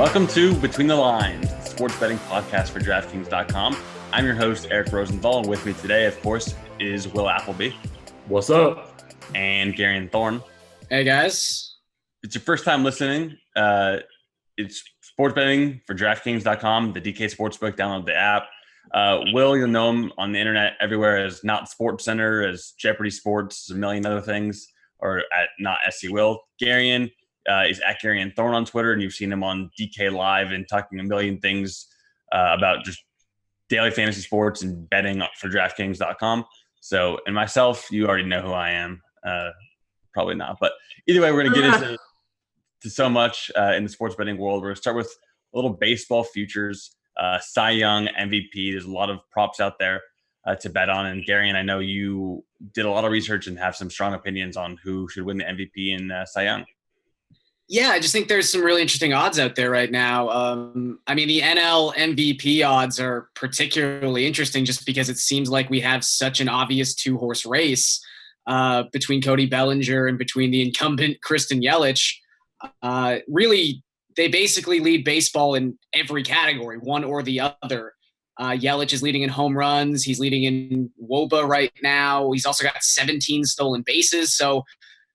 Welcome to Between the Lines, the sports betting podcast for DraftKings.com. I'm your host, Eric Rosenthal, and with me today, of course, is Will Appleby. What's up? And Garion Thorne. Hey, guys. It's your first time listening. It's sports betting for DraftKings.com, the DK Sportsbook. Download the app. Will, you'll know him on the internet everywhere as Not Sports Center, as Jeopardy Sports, a million other things, or at Not SC Will. Garion is at Garion Thorne on Twitter, and you've seen him on DK Live and talking a million things about just daily fantasy sports and betting for DraftKings.com. So, and myself, you already know who I am. Probably not, but either way, we're going to get into so much in the sports betting world. We're going to start with a little baseball futures, Cy Young, MVP. There's a lot of props out there to bet on. And Garion, I know you did a lot of research and have some strong opinions on who should win the MVP in Cy Young. Yeah, I just think there's some really interesting odds out there right now. I mean, the NL MVP odds are particularly interesting just because it seems like we have such an obvious two-horse race between Cody Bellinger and between the incumbent Kristen Yelich. Really, they basically lead baseball in every category, one or the other. Yelich is leading in home runs. He's leading in WOBA right now. He's also got 17 stolen bases. So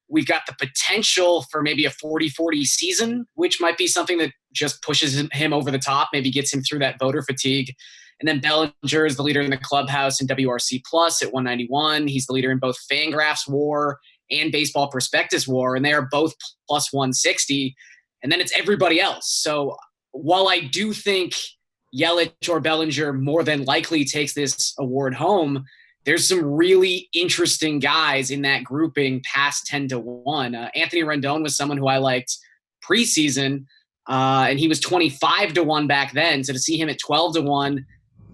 we've got the potential for maybe a 40-40 season, which might be something that just pushes him over the top, maybe gets him through that voter fatigue. And then Bellinger is the leader in the clubhouse in WRC Plus at 191. He's the leader in both Fangraphs WAR and Baseball Prospectus WAR, and they are both plus 160. And then it's everybody else. So while I do think Yelich or Bellinger more than likely takes this award home, there's some really interesting guys in that grouping past 10-1. Anthony Rendon was someone who I liked preseason, and he was 25-1 back then. So to see him at 12-1,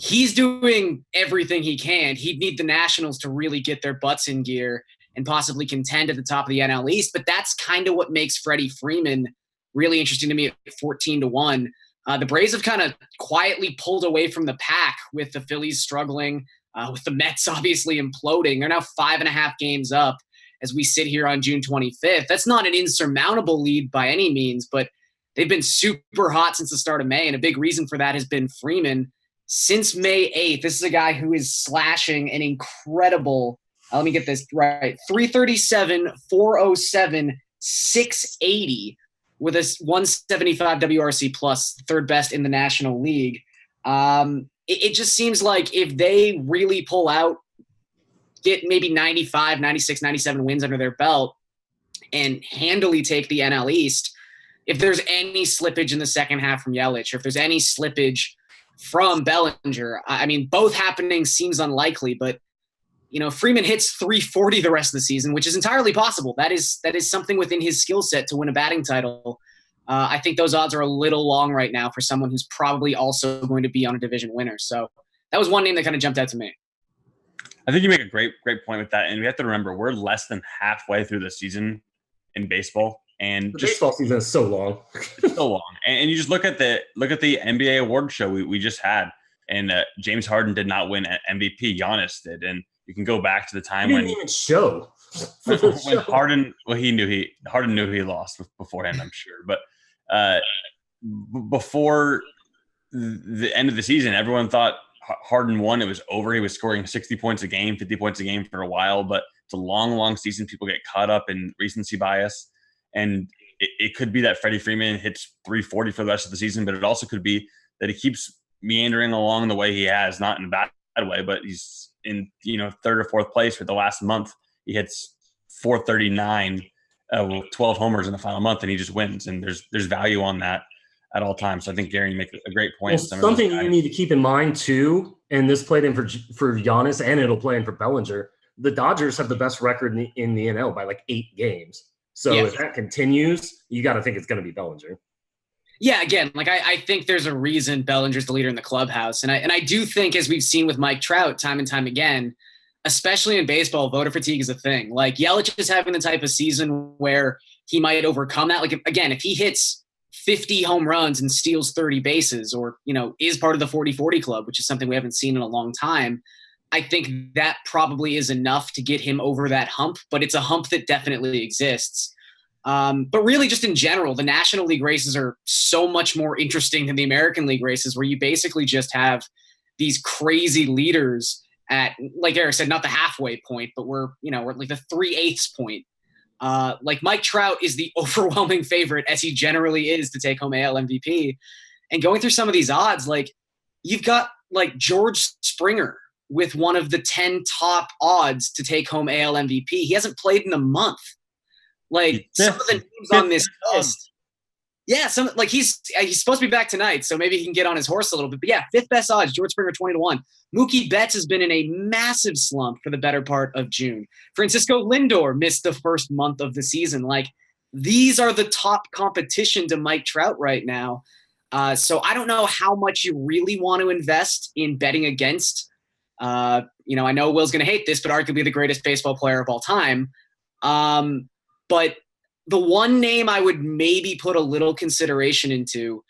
he's doing everything he can. He'd need the Nationals to really get their butts in gear and possibly contend at the top of the NL East. But that's kind of what makes Freddie Freeman really interesting to me at 14-1. The Braves have kind of quietly pulled away from the pack with the Phillies struggling, with the Mets obviously imploding. They're now 5.5 games up as we sit here on June 25th. That's not an insurmountable lead by any means, but they've been super hot since the start of May, and a big reason for that has been Freeman. Since May 8th, this is a guy who is slashing an incredible, let me get this right, 337, 407, 680 with a 175 WRC plus, third best in the National League. It just seems like if they really pull out, get maybe 95, 96, 97 wins under their belt and handily take the NL East, if there's any slippage in the second half from Yelich, or if there's any slippage from Bellinger, I mean, both happening seems unlikely, but Freeman hits 340 the rest of the season, which is entirely possible. That is something within his skill set to win a batting title. I think those odds are a little long right now for someone who's probably also going to be on a division winner. So that was one name that kind of jumped out to me. I think you make a great point with that. And we have to remember, we're less than halfway through the season in baseball. And the baseball season is so long. It's so long. And you just look at the NBA award show we just had. And James Harden did not win MVP. Giannis did. And you can go back to the time when even show. when Harden, Harden knew he lost beforehand, I'm sure. But before the end of the season, everyone thought Harden won. It was over. He was scoring 60 points a game, 50 points a game for a while. But it's a long, long season. People get caught up in recency bias. And it could be that Freddie Freeman hits 340 for the rest of the season, but it also could be that he keeps meandering along the way he has, not in a bad way, but he's in third or fourth place for the last month. He hits 439 with 12 homers in the final month, and he just wins. And there's value on that at all times. So I think Gary makes a great point. Well, something you need to keep in mind too, and this played in for Giannis, and it'll play in for Bellinger. The Dodgers have the best record in the NL by like 8 games. So if that continues, you got to think it's going to be Bellinger. Yeah, again, I think there's a reason Bellinger's the leader in the clubhouse. And I do think, as we've seen with Mike Trout time and time again, especially in baseball, voter fatigue is a thing. Like, Yelich is having the type of season where he might overcome that. Like, if he hits 50 home runs and steals 30 bases, or, is part of the 40-40 club, which is something we haven't seen in a long time, I think that probably is enough to get him over that hump, but it's a hump that definitely exists. But really, just in general, the National League races are so much more interesting than the American League races, where you basically just have these crazy leaders at, like Eric said, not the halfway point, but we're like the 3/8 point. Like Mike Trout is the overwhelming favorite, as he generally is, to take home AL MVP. And going through some of these odds, like you've got like George Springer with one of the 10 top odds to take home AL MVP. He hasn't played in a month. Like some of the names on this list. Yeah, he's supposed to be back tonight, so maybe he can get on his horse a little bit. But yeah, 5th best odds, George Springer 20-1. Mookie Betts has been in a massive slump for the better part of June. Francisco Lindor missed the first month of the season. Like, these are the top competition to Mike Trout right now. So I don't know how much you really want to invest in betting against. I know Will's going to hate this, but arguably the greatest baseball player of all time. But the one name I would maybe put a little consideration into,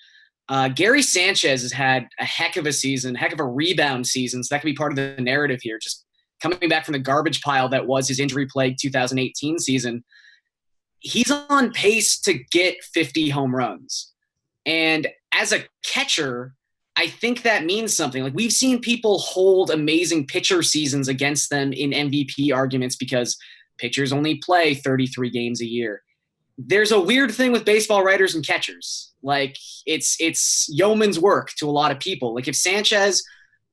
Gary Sanchez has had a heck of a season, heck of a rebound season. So that could be part of the narrative here. Just coming back from the garbage pile that was his injury-plagued 2018 season. He's on pace to get 50 home runs. And as a catcher, I think that means something. Like, we've seen people hold amazing pitcher seasons against them in MVP arguments because pitchers only play 33 games a year. There's a weird thing with baseball writers and catchers. Like, it's yeoman's work to a lot of people. Like, if Sanchez,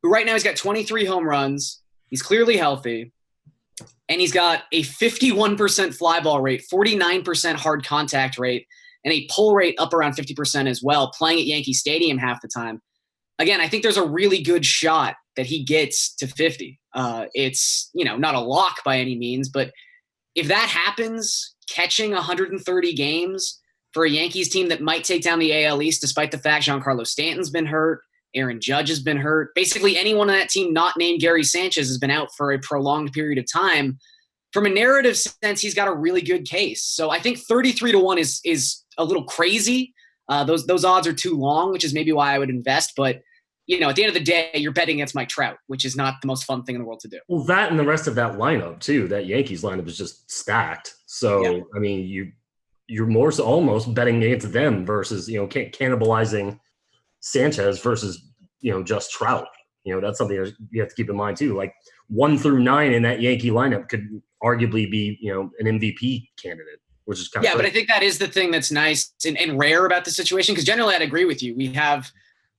who right now he's got 23 home runs, he's clearly healthy, and he's got a 51% fly ball rate, 49% hard contact rate, and a pull rate up around 50% as well, playing at Yankee Stadium half the time. Again, I think there's a really good shot that he gets to 50. It's, not a lock by any means, but if that happens, catching 130 games for a Yankees team that might take down the AL East, despite the fact Giancarlo Stanton's been hurt, Aaron Judge has been hurt. Basically, anyone on that team not named Gary Sanchez has been out for a prolonged period of time. From a narrative sense, he's got a really good case. So I think 33-1 is a little crazy. Those odds are too long, which is maybe why I would invest. But, at the end of the day, you're betting against Mike Trout, which is not the most fun thing in the world to do. Well, that and the rest of that lineup, too. That Yankees lineup is just stacked. So, yeah. I mean, you're more so almost betting against them versus, cannibalizing Sanchez versus, just Trout. That's something you have to keep in mind, too. Like, 1 through 9 in that Yankee lineup could arguably be, an MVP candidate, which is kind of but I think that is the thing that's nice and rare about the situation, because generally I'd agree with you. We have,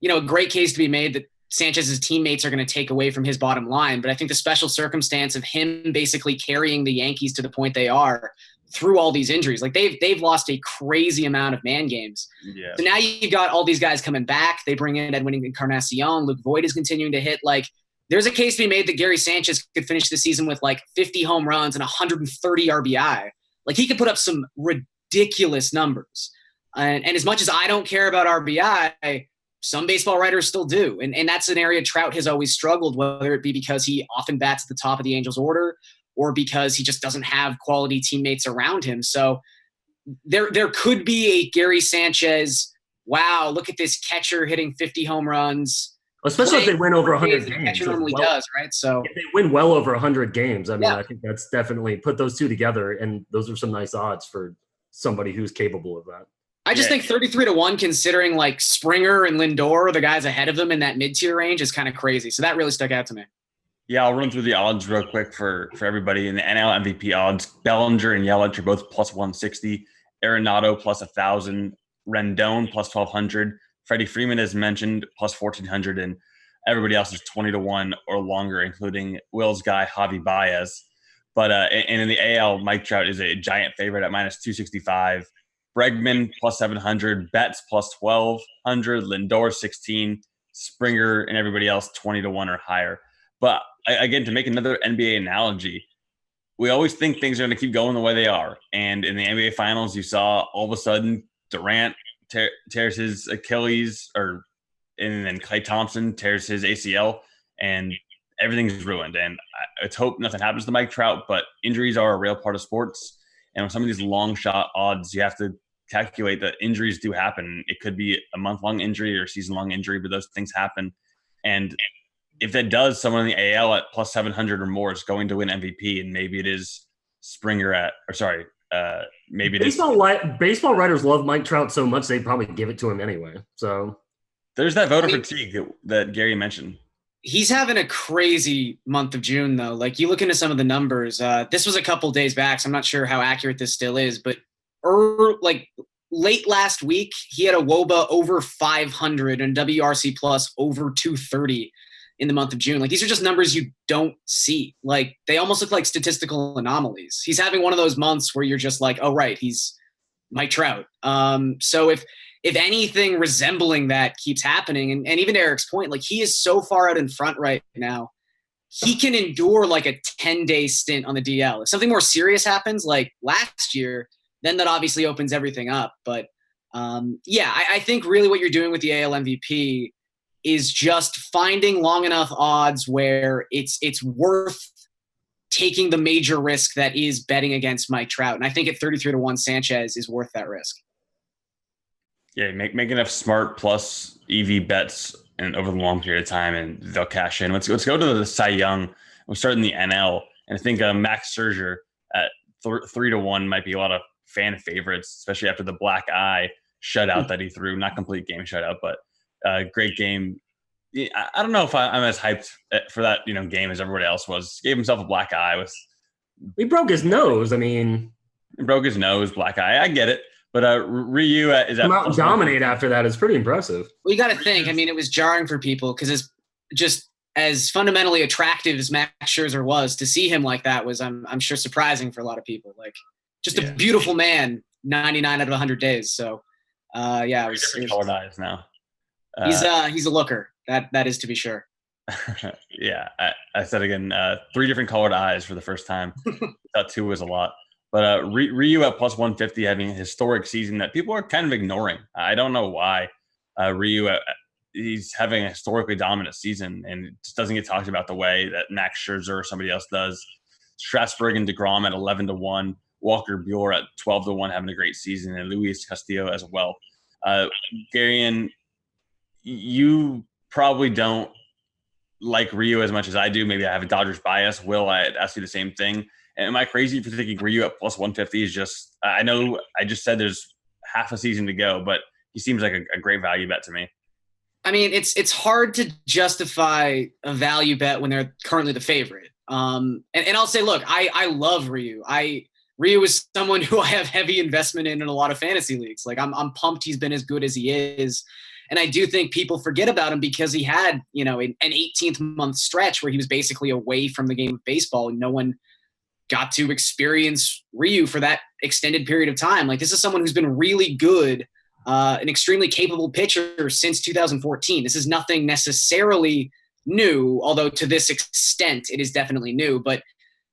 a great case to be made that Sanchez's teammates are going to take away from his bottom line. But I think the special circumstance of him basically carrying the Yankees to the point they are through all these injuries, like they've lost a crazy amount of man games. Yeah. So now you've got all these guys coming back. They bring in Edwin Encarnacion. Luke Voigt is continuing to hit. Like, there's a case to be made that Gary Sanchez could finish the season with like 50 home runs and 130 RBI. Like, he could put up some ridiculous numbers. And as much as I don't care about RBI, some baseball writers still do. And that's an area Trout has always struggled, whether it be because he often bats at the top of the Angels order or because he just doesn't have quality teammates around him. So there could be a Gary Sanchez, wow, look at this catcher hitting 50 home runs. Especially if they win over 100 games. Catcher normally does, right? So if they win well over 100 games, I mean, I think that's definitely put those two together, and those are some nice odds for somebody who's capable of that. I just think 33-1, considering like Springer and Lindor, the guys ahead of them in that mid-tier range, is kind of crazy. So that really stuck out to me. Yeah, I'll run through the odds real quick for everybody. In the NL MVP odds, Bellinger and Yelich are both plus 160, Arenado plus 1,000, Rendon plus 1,200, Freddie Freeman, as mentioned, plus 1,400, and everybody else is 20-1 or longer, including Will's guy, Javi Baez. But and in the AL, Mike Trout is a giant favorite at minus 265. Bregman plus 700, Betts plus 1,200, Lindor 16, Springer and everybody else 20-1 or higher. But again, to make another NBA analogy, we always think things are going to keep going the way they are. And in the NBA Finals, you saw all of a sudden Durant tears his Achilles, and then Klay Thompson tears his ACL, and everything's ruined. And let's hope nothing happens to Mike Trout, but injuries are a real part of sports. And with some of these long shot odds, you have to calculate that injuries do happen. It could be a month-long injury or season-long injury, but those things happen. And if that does, someone in the AL at plus 700 or more is going to win MVP, and maybe it is maybe baseball writers love Mike Trout so much they probably give it to him anyway. So there's that voter fatigue that Gary mentioned. He's having a crazy month of June, though. Like, you look into some of the numbers. This was a couple days back, so I'm not sure how accurate this still is. But late last week, he had a WOBA over 500 and WRC plus over 230 in the month of June. Like, these are just numbers you don't see. Like, they almost look like statistical anomalies. He's having one of those months where you're just like, oh, right, he's Mike Trout. So if anything resembling that keeps happening, and even to Eric's point, like, he is so far out in front right now, he can endure like a 10-day stint on the DL. If something more serious happens like last year, then that obviously opens everything up. But I think really what you're doing with the AL MVP is just finding long enough odds where it's worth taking the major risk that is betting against Mike Trout. And I think at 33-1, Sanchez is worth that risk. Yeah, make enough smart plus EV bets and over the long period of time, and they'll cash in. Let's go to the Cy Young. We'll start in the NL, and I think Max Scherzer at 3-1 might be a lot of fan favorites, especially after the black eye shutout that he threw. Not complete game shutout, but great game. I don't know if I'm as hyped for that game as everybody else was. Gave himself a black eye. He broke his nose. I mean, he broke his nose, black eye. I get it. But Ryu is come out and dominate after that is pretty impressive. Well, you got to think. I mean, it was jarring for people because as fundamentally attractive as Max Scherzer was, to see him like that was, I'm sure, surprising for a lot of people. Like, just a beautiful man, 99 out of 100 days. So, it was colored eyes now. He's a looker. That is to be sure. Yeah, I said again, 3 different colored eyes for the first time. Thought 2 was a lot. But Ryu at plus 150 having a historic season that people are kind of ignoring. I don't know why. Ryu, he's having a historically dominant season and it just doesn't get talked about the way that Max Scherzer or somebody else does. Strasburg and DeGrom at 11-1. Walker Buehler at 12-1 having a great season, and Luis Castillo as well. Garion, you probably don't like Ryu as much as I do. Maybe I have a Dodgers bias. Will, I'd ask you the same thing. Am I crazy for thinking Ryu at plus 150 is just – I know I just said there's half a season to go, but he seems like a great value bet to me. I mean, it's hard to justify a value bet when they're currently the favorite. And I'll say, look, I love Ryu. Ryu is someone who I have heavy investment in a lot of fantasy leagues. Like, I'm pumped he's been as good as he is. And I do think people forget about him because he had, an 18th-month stretch where he was basically away from the game of baseball and no one – got to experience Ryu for that extended period of time. Like, this is someone who's been really good, an extremely capable pitcher since 2014. This is nothing necessarily new, although to this extent it is definitely new. But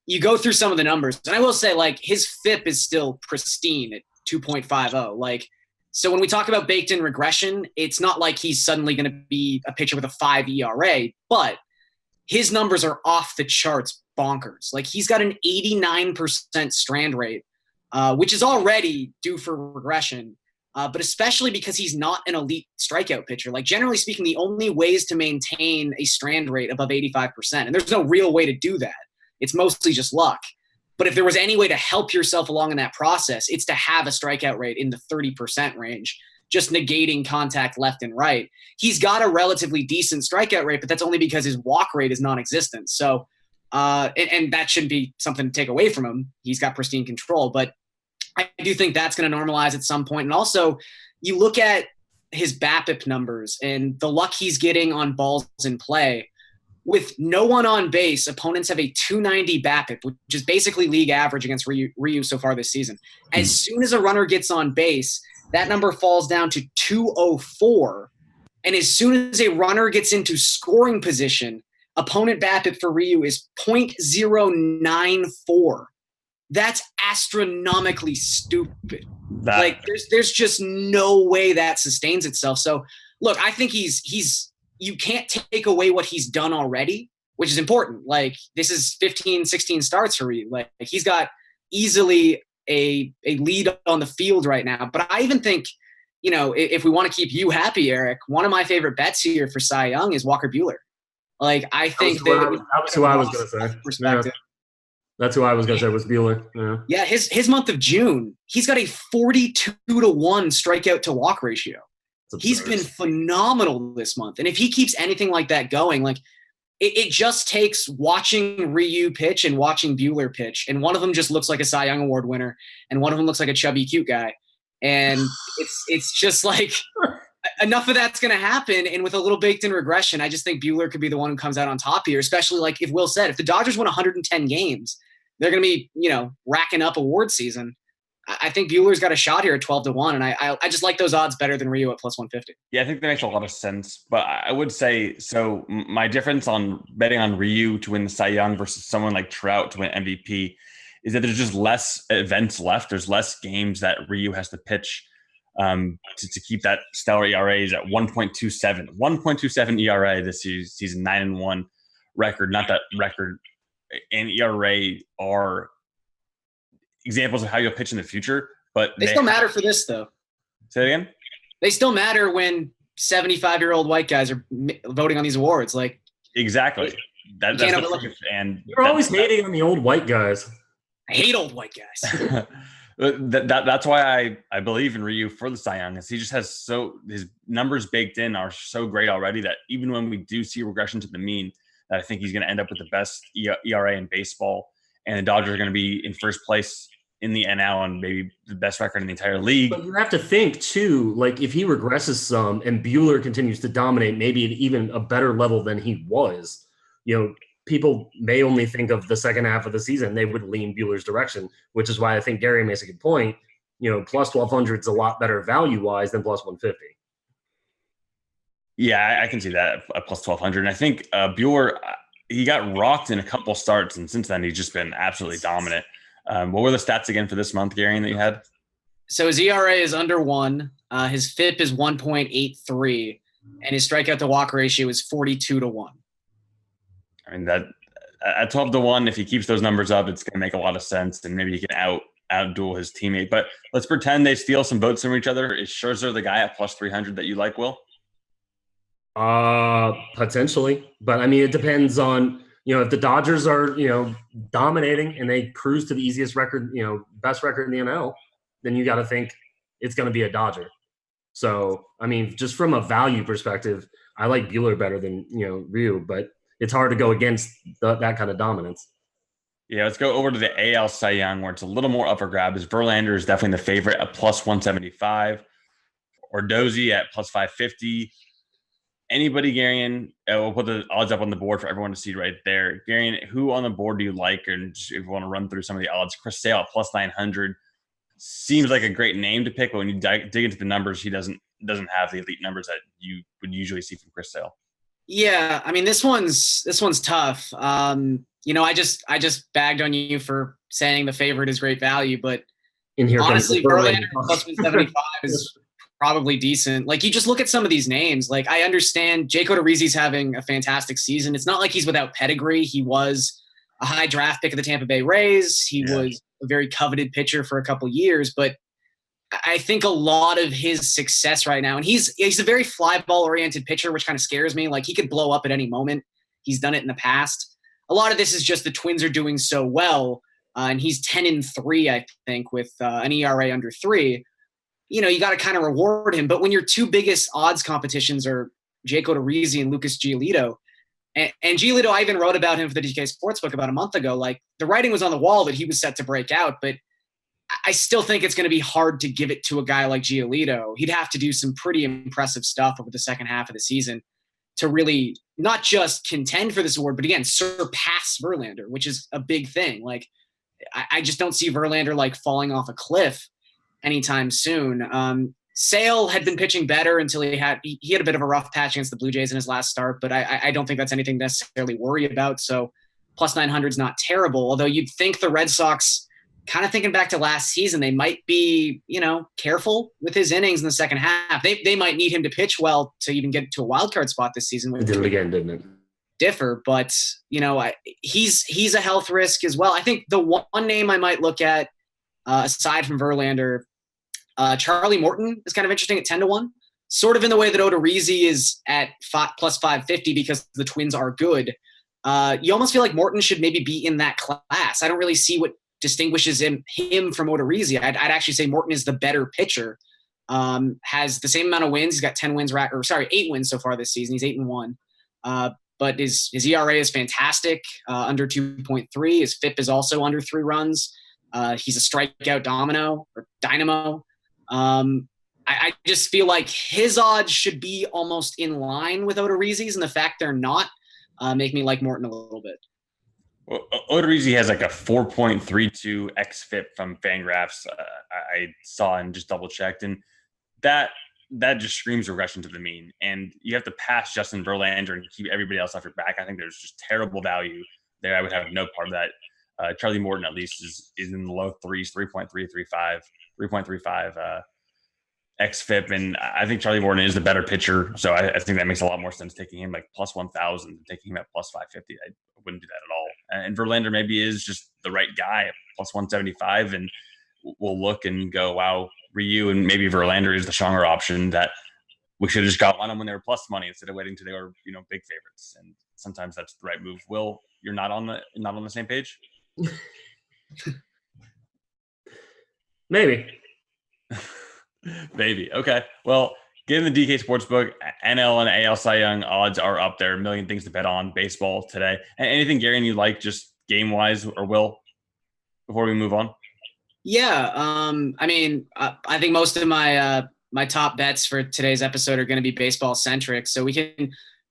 you go through some of the numbers, and I will say, like, his FIP is still pristine at 2.50. Like, so when we talk about baked-in regression, it's not like he's suddenly going to be a pitcher with a 5 ERA, but his numbers are off the charts bonkers. Like, he's got an 89% strand rate, which is already due for regression, but especially because he's not an elite strikeout pitcher. Like, generally speaking, the only ways to maintain a strand rate above 85%, and there's no real way to do that. It's mostly just luck. But if there was any way to help yourself along in that process, it's to have a strikeout rate in the 30% range, just negating contact left and right. He's got a relatively decent strikeout rate, but that's only because his walk rate is non-existent. So, and that shouldn't be something to take away from him. He's got pristine control, but I do think that's going to normalize at some point. And also, you look at his BABIP numbers and the luck he's getting on balls in play. With no one on base, opponents have a 290 BABIP, which is basically league average against Ryu so far this season. As soon as a runner gets on base, that number falls down to 204. And as soon as a runner gets into scoring position, opponent BABIP for Ryu is .094. That's astronomically stupid. Like, there's just no way that sustains itself. So, look, I think he's you can't take away what he's done already, which is important. Like, this is 15, 16 starts for Ryu. Like, he's got easily a lead on the field right now. But I even think, if we want to keep you happy, Eric, one of my favorite bets here for Cy Young is Walker Buehler. Like, I think that was who I was going to say. Perspective. That's who I was going to say was Bueller. Yeah. Yeah, his month of June, he's got a 42-1 strikeout to walk ratio. He's been phenomenal this month. And if he keeps anything like that going, like it just takes watching Ryu pitch and watching Bueller pitch. And one of them just looks like a Cy Young Award winner. And one of them looks like a chubby, cute guy. And it's just like enough of that's going to happen. And with a little baked in regression, I just think Bueller could be the one who comes out on top here, especially like if Will said, if the Dodgers win 110 games, they're going to be, racking up award season. I think Bueller's got a shot here at 12-1, and I just like those odds better than Ryu at plus 150. Yeah, I think that makes a lot of sense. But I would say, so my difference on betting on Ryu to win the Cy Young versus someone like Trout to win MVP is that there's just less events left. There's less games that Ryu has to pitch to keep that stellar ERA is at 1.27. 1.27 ERA this season, 9-1 record. Not that record and ERA are examples of how you'll pitch in the future, but they still matter for this, though. Say it again? They still matter when 75-year-old white guys are voting on these awards. Like exactly. That's the truth. And you're always hating on the old white guys. I hate old white guys. That's why I believe in Ryu for the Cy Young, is he just has his numbers baked in are so great already that even when we do see regression to the mean, that I think he's going to end up with the best ERA in baseball, and the Dodgers are going to be in first place in the NL and maybe the best record in the entire league. But you have to think too, like if he regresses some and Bueller continues to dominate, maybe at even a better level than he was, people may only think of the second half of the season. They would lean Bueller's direction, which is why I think Gary makes a good point. Plus 1,200 is a lot better value-wise than plus 150. Yeah, I can see that at plus 1,200. And I think Bueller, he got rocked in a couple starts, and since then he's just been absolutely dominant. What were the stats again for this month, Garion, that you had? So his ERA is under 1. His FIP is 1.83, and his strikeout to walk ratio is 42-1. I mean, that at 12-1, if he keeps those numbers up, it's going to make a lot of sense, and maybe he can outduel his teammate. But let's pretend they steal some votes from each other. Is Scherzer the guy at plus 300 that you like, Will? Potentially, but I mean, it depends on if the Dodgers are dominating and they cruise to the easiest record, best record in the NL, then you got to think it's going to be a Dodger. So I mean, just from a value perspective, I like Bueller better than Ryu, but it's hard to go against that kind of dominance. Yeah, let's go over to the AL Cy Young, where it's a little more up for grabs. Verlander is definitely the favorite at plus 175, or Dozy at plus 550. Anybody, Garion, we'll put the odds up on the board for everyone to see right there. Garion, who on the board do you like? And if you want to run through some of the odds, Chris Sale at plus 900 seems like a great name to pick, but when you dig into the numbers, he doesn't have the elite numbers that you would usually see from Chris Sale. Yeah, I mean this one's tough. I just bagged on you for saying the favorite is great value, but honestly, Verlander plus 175 is probably decent. Like you just look at some of these names. Like I understand Jake Odorizzi's having a fantastic season. It's not like he's without pedigree. He was a high draft pick of the Tampa Bay Rays. He was a very coveted pitcher for a couple years, but I think a lot of his success right now, and he's a very fly ball oriented pitcher, which kind of scares me. Like he could blow up at any moment. He's done it in the past. A lot of this is just the Twins are doing so well, and he's 10-3, I think, with an ERA under 3. You got to kind of reward him. But when your two biggest odds competitions are Jake Odorizzi and Lucas Giolito, and Giolito, I even wrote about him for the DK Sportsbook about a month ago. Like the writing was on the wall that he was set to break out, but I still think it's going to be hard to give it to a guy like Giolito. He'd have to do some pretty impressive stuff over the second half of the season to really not just contend for this award, but again, surpass Verlander, which is a big thing. Like I just don't see Verlander like falling off a cliff anytime soon. Sale had been pitching better until he had a bit of a rough patch against the Blue Jays in his last start, but I don't think that's anything to necessarily worry about. So plus 900 is not terrible, although you'd think the Red Sox, kind of thinking back to last season, they might be, careful with his innings in the second half. They might need him to pitch well to even get to a wild card spot this season. It did it again, didn't it? Differ, but he's a health risk as well. I think the one name I might look at aside from Verlander, Charlie Morton is kind of interesting at 10-1, sort of in the way that Odorizzi is at plus 550 because the Twins are good. you almost feel like Morton should maybe be in that class. I don't really see what distinguishes him from Odorizzi. I'd actually say Morton is the better pitcher. Has the same amount of wins. He's got 8 wins so far this season. He's 8-1. But his ERA is fantastic, under 2.3. His FIP is also under 3 runs. He's a strikeout dynamo. I just feel like his odds should be almost in line with Odorizzi's, and the fact they're not make me like Morton a little bit. Well, Odorizzi has like a 4.32 xFIP from Fangraphs. I saw and just double checked, and that just screams regression to the mean. And you have to pass Justin Verlander and keep everybody else off your back. I think there's just terrible value there. I would have no part of that. Charlie Morton at least is in the low threes, 3.35 xFIP, and I think Charlie Morton is the better pitcher. So I think that makes a lot more sense taking him like plus 1,000 than taking him at plus 550. I wouldn't do that at all. And Verlander maybe is just the right guy at plus 175, and we'll look and go, wow, Ryu and maybe Verlander is the stronger option that we should have just got on them when they were plus money instead of waiting till they were, big favorites. And sometimes that's the right move. Will, you're not on the same page? Maybe. Maybe. Okay. Well, given the DK Sportsbook, NL and AL Cy Young odds are up there. A million things to bet on baseball today. Anything, Garion, you like just game-wise, or Will, before we move on? Yeah. I think most of my top bets for today's episode are going to be baseball-centric. So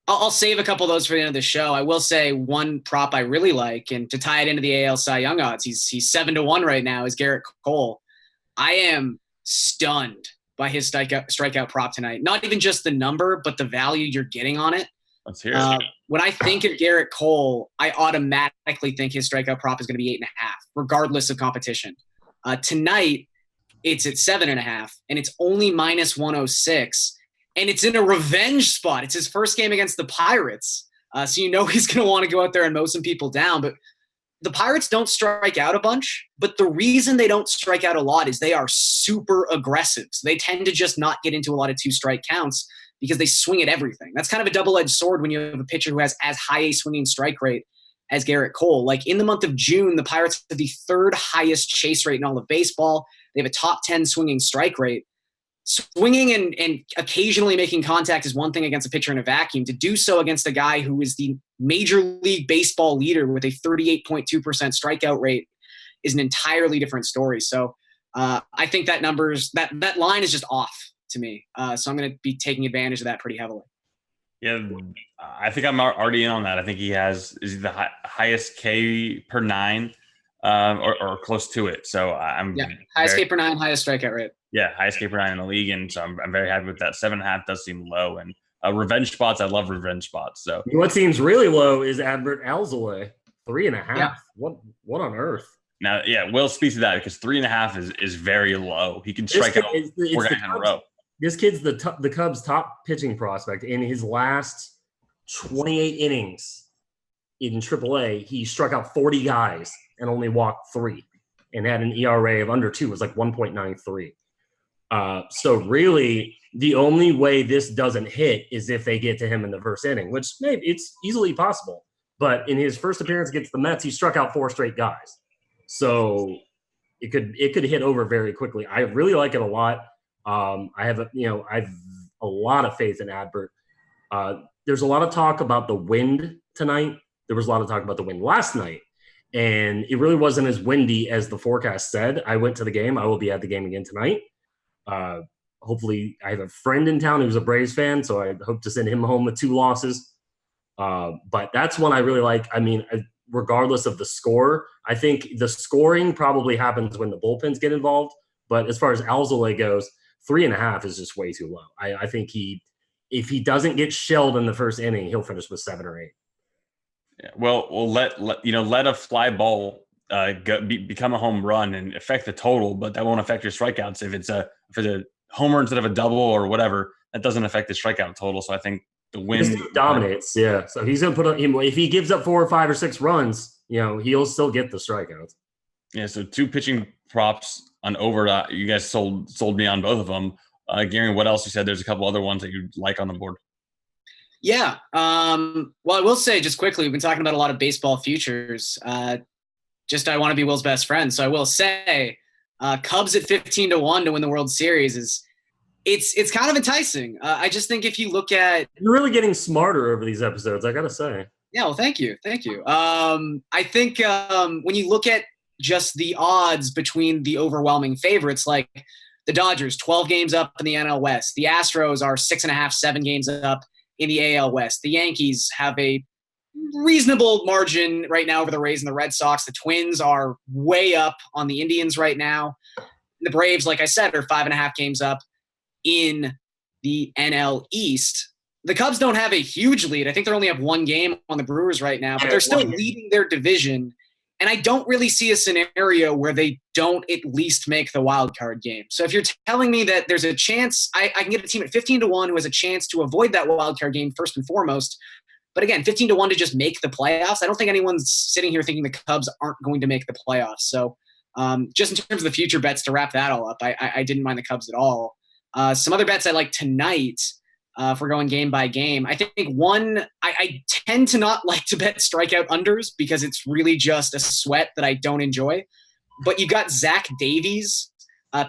I'll save a couple of those for the end of the show. I will say one prop I really like, and to tie it into the AL Cy Young odds, he's 7-1 right now, is Garrett Cole. I am stunned by his strikeout prop tonight. Not even just the number, but the value you're getting on it. Let's hear it. When I think of Garrett Cole, I automatically think his strikeout prop is going to be 8.5, regardless of competition. Tonight, it's at 7.5, and it's only minus 106, and it's in a revenge spot. It's his first game against the Pirates, so he's going to want to go out there and mow some people down. But the Pirates don't strike out a bunch, but the reason they don't strike out a lot is they are super aggressive. So they tend to just not get into a lot of 2-strike counts because they swing at everything. That's kind of a double-edged sword when you have a pitcher who has as high a swinging strike rate as Garrett Cole. Like in the month of June, the Pirates have the 3rd highest chase rate in all of baseball. They have a top 10 swinging strike rate. Swinging and occasionally making contact is one thing against a pitcher in a vacuum. To do so against a guy who is the Major League Baseball leader with a 38.2% strikeout rate is an entirely different story. So I think that line is just off to me. So I'm going to be taking advantage of that pretty heavily. Yeah, I think I'm already in on that. I think is he the highest K per 9 or close to it. So highest K per 9, highest strikeout rate. Yeah, highest K per 9 in the league, and so I'm very happy with that. 7.5 does seem low, and revenge spots. I love revenge spots. So what seems really low is Adbert Alzolay, 3.5. Yeah. What on earth? Now, yeah, Will speaks to that because 3.5 is very low. He can strike out 4 guys in a row. This kid's the Cubs' top pitching prospect. In his last 28 innings in AAA, he struck out 40 guys and only walked 3, and had an ERA of under 2. It was like 1.93. So really, the only way this doesn't hit is if they get to him in the first inning, which maybe it's easily possible. But in his first appearance against the Mets, he struck out 4 straight guys. So it could hit over very quickly. I really like it a lot. I have a lot of faith in Adbert. There's a lot of talk about the wind tonight. There was a lot of talk about the wind last night, and it really wasn't as windy as the forecast said. I went to the game. I will be at the game again tonight. Hopefully, I have a friend in town who's a Braves fan, so I hope to send him home with 2 losses. But that's one I really like. I mean, regardless of the score, I think the scoring probably happens when the bullpens get involved. But as far as Alzolay goes, 3.5 is just way too low. I think if he doesn't get shelled in the first inning, he'll finish with 7 or 8. Yeah, well, we'll let a fly ball become a home run and affect the total, but that won't affect your strikeouts. If it's a homer instead of a double or whatever, that doesn't affect the strikeout total. So I think the win dominates. Yeah. So he's going to put him, if he gives up 4 or 5 or 6 runs, he'll still get the strikeouts. Yeah. So 2 pitching props on over. You guys sold me on both of them. Gary, what else you said? There's a couple other ones that you like on the board. Yeah. Well, I will say just quickly, we've been talking about a lot of baseball futures. I want to be Will's best friend. So I will say Cubs at 15-1 to win the World Series it's kind of enticing. I just think if you look at, you're really getting smarter over these episodes, I gotta say. Yeah, well, thank you. I think when you look at just the odds between the overwhelming favorites, like the Dodgers, 12 games up in the NL West. The Astros are 6.5, 7 games up in the AL West. The Yankees have a reasonable margin right now over the Rays and the Red Sox. The Twins are way up on the Indians right now. The Braves, like I said, are 5.5 games up in the NL East. The Cubs don't have a huge lead. I think they only have 1 game on the Brewers right now, but they're still leading their division. And I don't really see a scenario where they don't at least make the wild card game. So if you're telling me that there's a chance, I can get a team at 15-1 who has a chance to avoid that wild card game first and foremost. But again, 15-1 to just make the playoffs. I don't think anyone's sitting here thinking the Cubs aren't going to make the playoffs. So just in terms of the future bets to wrap that all up, I didn't mind the Cubs at all. Some other bets I like tonight, if we're going game by game. I think one, I tend to not like to bet strikeout unders because it's really just a sweat that I don't enjoy. But you've got Zach Davies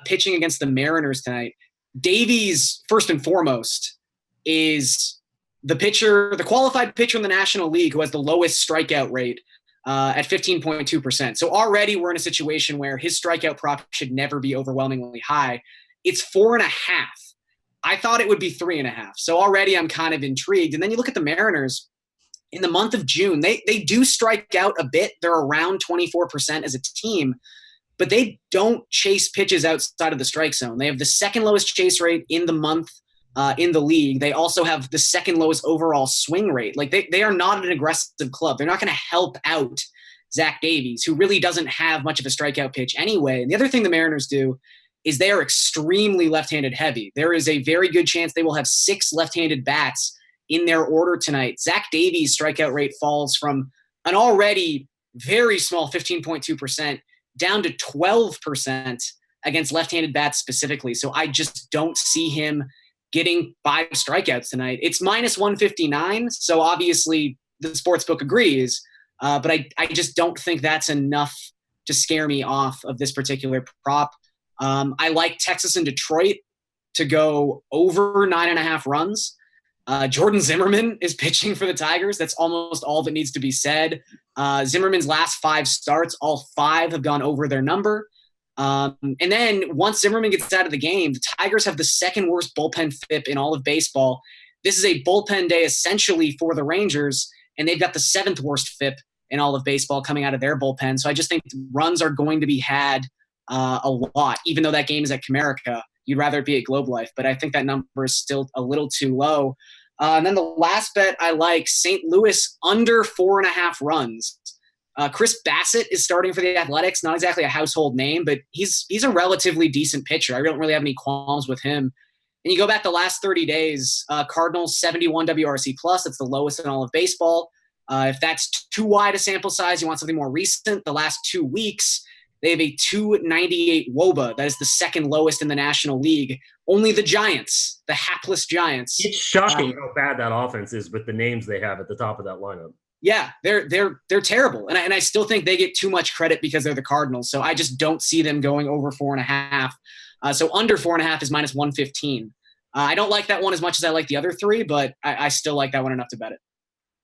pitching against the Mariners tonight. Davies, first and foremost, is the qualified pitcher in the National League who has the lowest strikeout rate at 15.2%. So already we're in a situation where his strikeout prop should never be overwhelmingly high. It's 4.5. I thought it would be 3.5. So already I'm kind of intrigued. And then you look at the Mariners in the month of June, they do strike out a bit. They're around 24% as a team, but they don't chase pitches outside of the strike zone. They have the second lowest chase rate in the month in the league. They also have the second lowest overall swing rate. Like they are not an aggressive club. They're not going to help out Zach Davies, who really doesn't have much of a strikeout pitch anyway. And the other thing the Mariners do is they are extremely left-handed heavy. There is a very good chance they will have 6 left-handed bats in their order tonight. Zach Davies' strikeout rate falls from an already very small 15.2% down to 12% against left-handed bats specifically. So I just don't see him getting 5 strikeouts tonight. It's minus 159, so obviously the sportsbook agrees, but I just don't think that's enough to scare me off of this particular prop. I like Texas and Detroit to go over 9.5 runs. Jordan Zimmerman is pitching for the Tigers. That's almost all that needs to be said. Zimmerman's last 5 starts, all 5 have gone over their number. And then once Zimmerman gets out of the game, the Tigers have the second worst bullpen FIP in all of baseball. This is a bullpen day essentially for the Rangers, and they've got the 7th worst FIP in all of baseball coming out of their bullpen. So I just think runs are going to be had a lot, even though that game is at Comerica. You'd rather it be at Globe Life, but I think that number is still a little too low. And then the last bet I like, St. Louis under 4.5 runs. Chris Bassett is starting for the Athletics. Not exactly a household name, but he's a relatively decent pitcher. I don't really have any qualms with him. And you go back the last 30 days, Cardinals 71 WRC+. That's the lowest in all of baseball. If that's too wide a sample size, you want something more recent. The last 2 weeks, they have a 298 WOBA. That is the second lowest in the National League. Only the Giants, the hapless Giants. It's shocking how bad that offense is with the names they have at the top of that lineup. Yeah, they're terrible. And I still think they get too much credit because they're the Cardinals. So I just don't see them going over 4.5. So under 4.5 is minus 115. I don't like that one as much as I like the other 3, but I still like that one enough to bet it.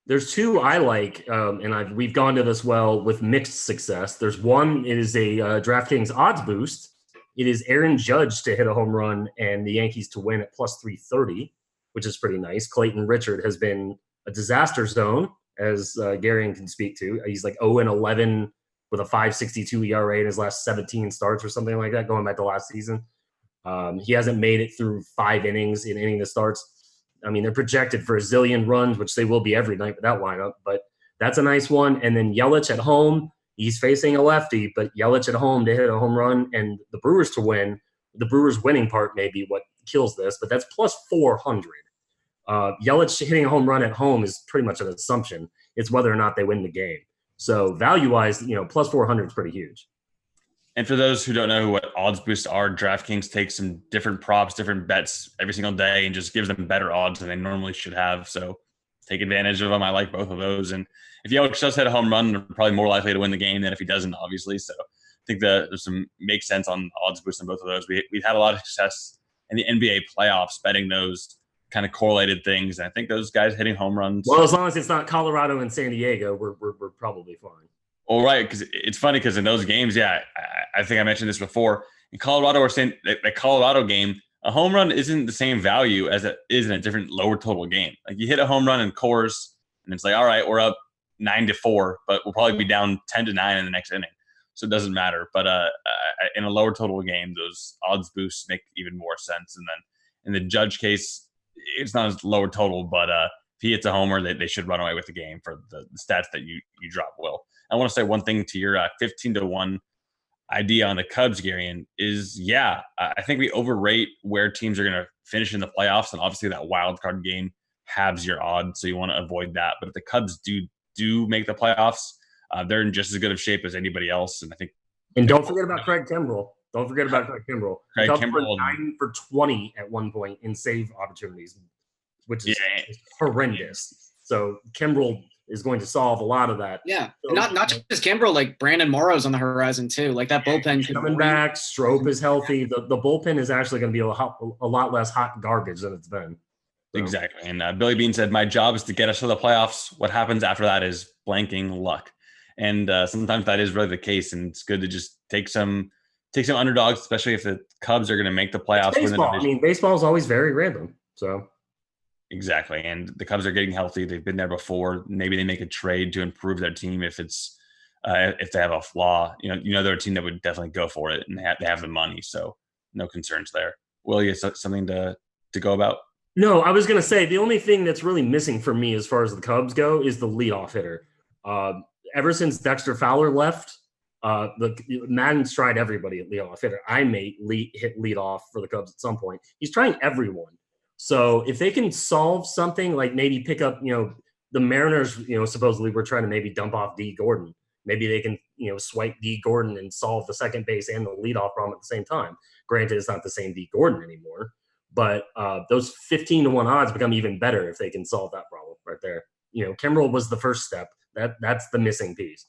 There's 2 I like, and we've gone to this well with mixed success. There's one, it is a DraftKings odds boost. It is Aaron Judge to hit a home run and the Yankees to win at plus 330, which is pretty nice. Clayton Richard has been a disaster zone, as Garion can speak to. He's like 0-11 with a 5.62 ERA in his last 17 starts or something like that, going back to last season. He hasn't made it through 5 innings in any of the starts. I mean, they're projected for a zillion runs, which they will be every night with that lineup, but that's a nice one. And then Yelich at home, he's facing a lefty, but Yelich at home to hit a home run and the Brewers to win. The Brewers winning part may be what kills this, but that's plus 400. Yelich hitting a home run at home is pretty much an assumption. It's whether or not they win the game. So value-wise, plus 400 is pretty huge. And for those who don't know what odds boosts are, DraftKings takes some different props, different bets every single day and just gives them better odds than they normally should have. So take advantage of them. I like both of those. And if Yelich does hit a home run, they're probably more likely to win the game than if he doesn't, obviously. So I think that there's some makes sense on odds boost on both of those. We've had a lot of success in the NBA playoffs betting those kind of correlated things. And I think those guys hitting home runs. Well, as long as it's not Colorado and San Diego, we're probably fine. All right, because it's funny because in those games, I think I mentioned this before. In Colorado, we're saying the Colorado game, a home run isn't the same value as it is in a different lower total game. Like you hit a home run in Coors, and it's like, all right, we're up 9-4, but we'll probably be down 10-9 in the next inning, so it doesn't matter. But in a lower total game, those odds boosts make even more sense. And then in the Judge case, it's not as lower total, but if he hits a homer, they should run away with the game for the stats that you drop. Will, I want to say one thing to your 15-1 idea on the Cubs, Garion, is I think we overrate where teams are going to finish in the playoffs, and obviously that wild card game halves your odds, so you want to avoid that. But if the Cubs do make the playoffs, they're in just as good of shape as anybody else, and I think. And don't forget about Craig Kimbrell. Craig Kimbrell 9 for 20 at one point in save opportunities, which is horrendous. So Kimbrell is going to solve a lot of that. Yeah, so, not just Kimbrell, like Brandon Morrow's on the horizon too. Like that bullpen coming back. Strop is healthy. The bullpen is actually going to be a lot less hot garbage than it's been. So. Exactly. And Billy Beane said, "My job is to get us to the playoffs. What happens after that is blanking luck." And sometimes that is really the case. And it's good to just take some underdogs, especially if the Cubs are going to make the playoffs. Baseball. Baseball is always very random. So. Exactly. And the Cubs are getting healthy. They've been there before. Maybe they make a trade to improve their team if it's if they have a flaw. They're a team that would definitely go for it, and they have the money. So no concerns there. Will, you have something to go about? No, I was going to say the only thing that's really missing for me as far as the Cubs go is the leadoff hitter. Ever since Dexter Fowler left, Madden's tried everybody at leadoff hitter. I may hit leadoff for the Cubs at some point. He's trying everyone. So if they can solve something, like maybe pick up, the Mariners, supposedly we're trying to maybe dump off D. Gordon. Maybe they can, swipe D. Gordon and solve the second base and the leadoff problem at the same time. Granted, it's not the same D. Gordon anymore, but those 15-1 odds become even better if they can solve that problem right there. Kimbrell was the first step. That's the missing piece.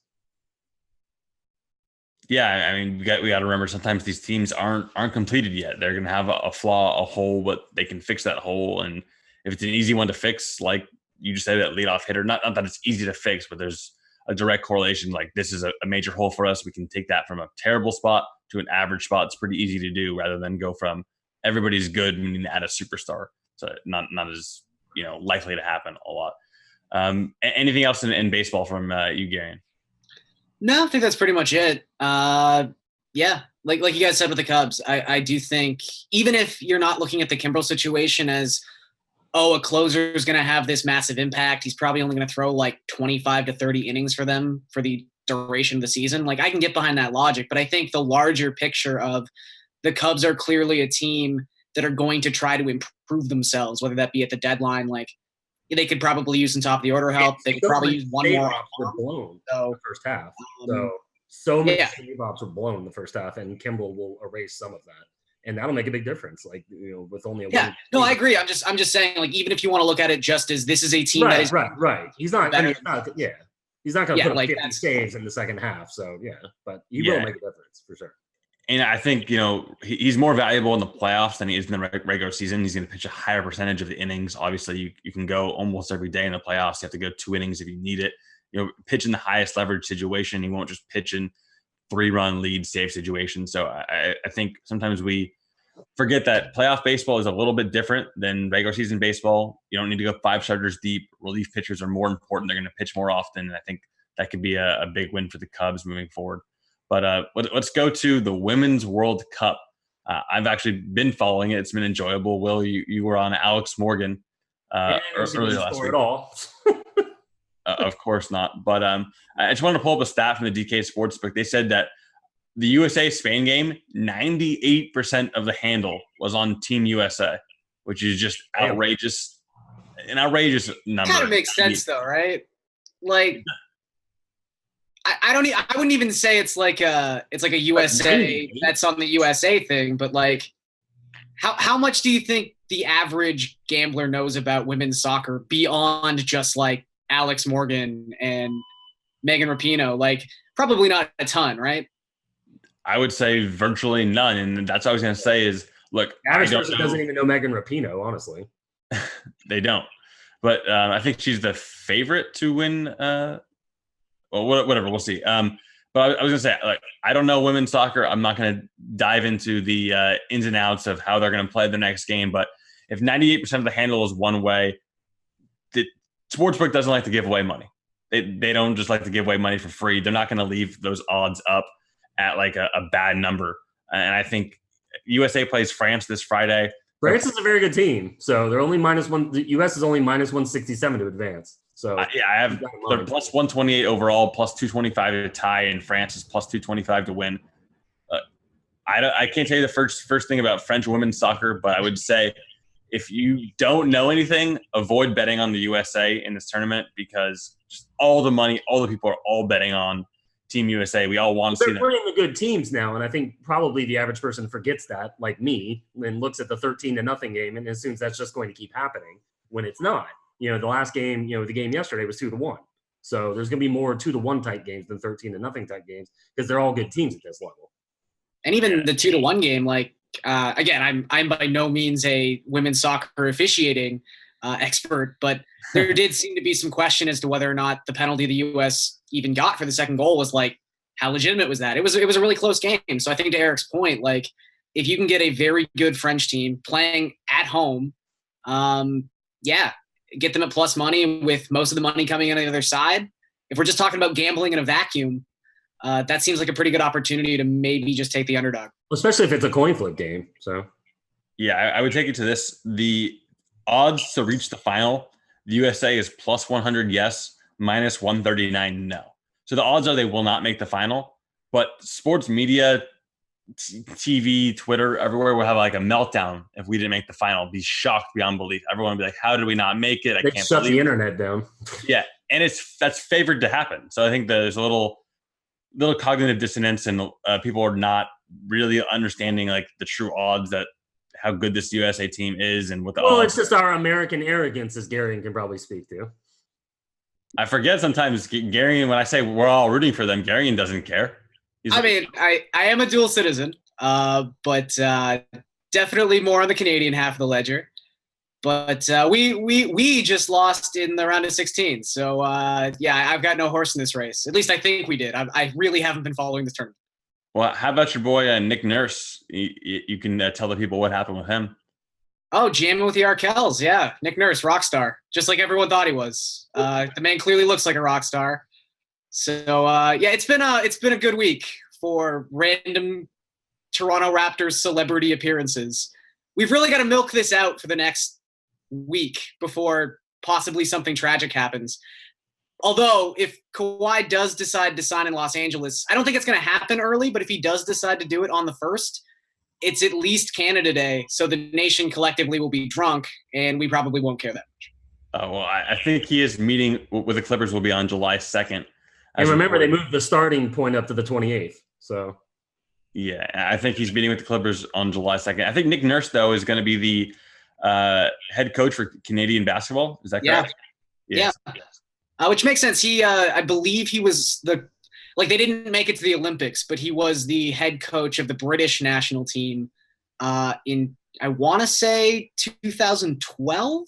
Yeah, we got to remember sometimes these teams aren't completed yet. They're going to have a flaw, a hole, but they can fix that hole. And if it's an easy one to fix, like you just said, that leadoff hitter, not that it's easy to fix, but there's a direct correlation. Like this is a major hole for us. We can take that from a terrible spot to an average spot. It's pretty easy to do rather than go from everybody's good and we need to add a superstar. So not as likely to happen a lot. Anything else in baseball from you, Garion? No, I think that's pretty much it. Like you guys said with the Cubs, I do think even if you're not looking at the Kimbrell situation as, a closer is going to have this massive impact, he's probably only going to throw like 25 to 30 innings for them for the duration of the season. Like I can get behind that logic, but I think the larger picture of the Cubs are clearly a team that are going to try to improve themselves, whether that be at the deadline, like they could probably use some top of the order help. They could probably use one more blown the first half. So many save ops were blown in the first half, and Kimbrell will erase some of that, and that'll make a big difference. Like with only a no, I agree. I'm just saying, like even if you want to look at it just as this is a team that is right. He's not. He's not going to put up 50 saves in the second half. So but he will make a difference for sure. And I think, he's more valuable in the playoffs than he is in the regular season. He's going to pitch a higher percentage of the innings. Obviously, you can go almost every day in the playoffs. You have to go 2 innings if you need it. Pitch in the highest leverage situation. He won't just pitch in 3-run lead save situation. So I think sometimes we forget that playoff baseball is a little bit different than regular season baseball. You don't need to go 5 starters deep. Relief pitchers are more important. They're going to pitch more often. And I think that could be a big win for the Cubs moving forward. But let's go to the Women's World Cup. I've actually been following it. It's been enjoyable. Will, you were on Alex Morgan earlier last week. At all. Of course not. But I just wanted to pull up a stat from the DK Sportsbook. They said that the USA-Spain game, 98% of the handle was on Team USA, which is just outrageous. An outrageous number. Kind of makes sense, though, right? Like – I wouldn't even say it's like a USA that's on the USA thing, but like how much do you think the average gambler knows about women's soccer beyond just like Alex Morgan and Megan Rapinoe? Like, probably not a ton, right? I would say virtually none. And that's what I was going to say is, look, The average person doesn't even know Megan Rapinoe, honestly. They don't. But I think she's the favorite to win. Well, whatever. We'll see. But I was going to say, like, I don't know women's soccer. I'm not going to dive into the ins and outs of how they're going to play the next game. But if 98% of the handle is one way, the sportsbook doesn't like to give away money. They don't just like to give away money for free. They're not going to leave those odds up at like a bad number. And I think USA plays France this Friday. France is a very good team. So they're only -1. The US is only -167 to advance. So I have they're plus 128 overall, plus 225 to tie, and France is plus 225 to win. I can't tell you the first thing about French women's soccer, but I would say if you don't know anything, avoid betting on the USA in this tournament, because just all the money, all the people are all betting on Team USA. We all want to see them. They're playing the good teams now, and I think probably the average person forgets that, like me, and looks at the 13-0 game and assumes that's just going to keep happening when it's not. You know, the last game, the game yesterday was 2-1. So there's going to be more 2-1 type games than 13-0 type games because they're all good teams at this level. And even the 2-1 game, like, again, I'm by no means a women's soccer officiating expert, but there did seem to be some question as to whether or not the penalty the U.S. even got for the second goal was like, how legitimate was that? It was a really close game. So I think to Eric's point, like, if you can get a very good French team playing at home, get them at plus money with most of the money coming in on the other side. If we're just talking about gambling in a vacuum, that seems like a pretty good opportunity to maybe just take the underdog. Especially if it's a coin flip game. So, yeah, I would take it to this. The odds to reach the final, the USA is plus 100 yes, minus 139 no. So the odds are they will not make the final. But sports media, TV, Twitter, everywhere will have like a meltdown if we didn't make the final. Be shocked beyond belief. Everyone will be like, "How did we not make it? I can't shut believe the it." internet down." Yeah, and that's favored to happen. So I think there's a little cognitive dissonance, and people are not really understanding like the true odds that how good this USA team is and what the odds. It's just our American arrogance, as Garion can probably speak to. I forget sometimes Garion, when I say we're all rooting for them, Garion doesn't care. I am a dual citizen, but definitely more on the Canadian half of the ledger. But we just lost in the round of 16. So, I've got no horse in this race. At least I think we did. I really haven't been following this tournament. Well, how about your boy Nick Nurse? You can tell the people what happened with him. Oh, jamming with the Arkells. Yeah, Nick Nurse, rock star. Just like everyone thought he was. The man clearly looks like a rock star. So, it's been a good week for random Toronto Raptors celebrity appearances. We've really got to milk this out for the next week before possibly something tragic happens. Although, if Kawhi does decide to sign in Los Angeles, I don't think it's going to happen early, but if he does decide to do it on the 1st, it's at least Canada Day, so the nation collectively will be drunk, and we probably won't care that much. I think he is meeting with the Clippers will be on July 2nd. And remember, they moved the starting point up to the 28th. So, yeah, I think he's meeting with the Clippers on July 2nd. I think Nick Nurse, though, is going to be the head coach for Canadian basketball. Is that correct? Yeah. Which makes sense. He, I believe he was they didn't make it to the Olympics, but he was the head coach of the British national team in, I want to say, 2012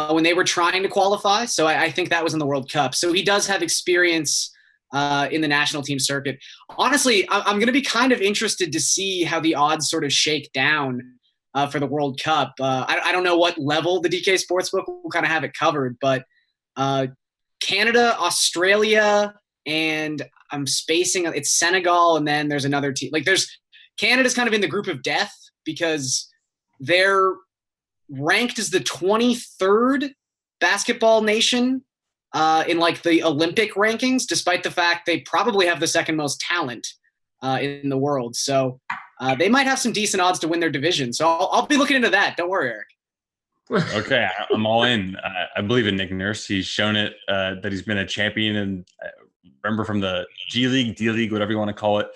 when they were trying to qualify. So I think that was in the World Cup. So he does have experience in the national team circuit. Honestly, I'm going to be kind of interested to see how the odds sort of shake down for the World Cup. I don't know what level the DK Sportsbook will kind of have it covered, but Canada, Australia, and I'm spacing. It's Senegal, and then there's another team. Like Canada's kind of in the group of death because they're ranked as the 23rd basketball nation in like the Olympic rankings, despite the fact they probably have the second most talent in the world. So they might have some decent odds to win their division. So I'll be looking into that. Don't worry, Eric. Okay, I'm all in. I believe in Nick Nurse. He's shown it that he's been a champion, and remember from the G League, D League, whatever you want to call it.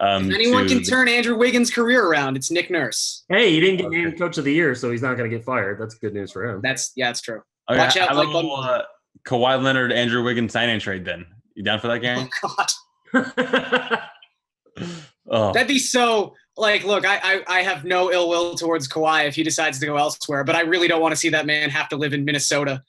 If anyone can turn Andrew Wiggins' career around, it's Nick Nurse. Hey, he didn't get named Coach of the Year, so he's not going to get fired. That's good news for him. That's true. Okay, Watch out, Mike Kawhi Leonard, Andrew Wiggins sign-in trade then. You down for that, Gary? Oh, that'd be so – look, I have no ill will towards Kawhi if he decides to go elsewhere, but I really don't want to see that man have to live in Minnesota.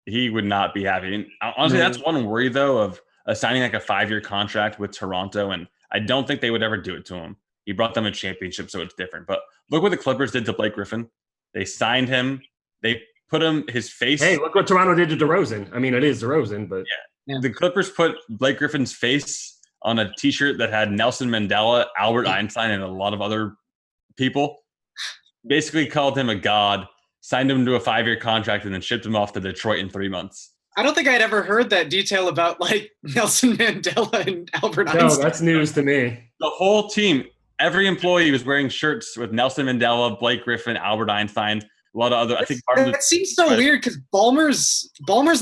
He would not be happy. And honestly, that's one worry, though, of signing like a 5-year contract with Toronto, and I don't think they would ever do it to him. He brought them a championship, so it's different. But look what the Clippers did to Blake Griffin. They signed him. They put his face. Hey, look what Toronto did to DeRozan. I mean, it is DeRozan, but yeah. The Clippers put Blake Griffin's face on a T-shirt that had Nelson Mandela, Albert Einstein, and a lot of other people. Basically called him a god, signed him to a 5-year contract, and then shipped him off to Detroit in 3 months. I don't think I'd ever heard that detail about Nelson Mandela and Albert Einstein. No, that's news to me. The whole team, every employee was wearing shirts with Nelson Mandela, Blake Griffin, Albert Einstein, a lot of other. I think that seems so weird because Ballmer's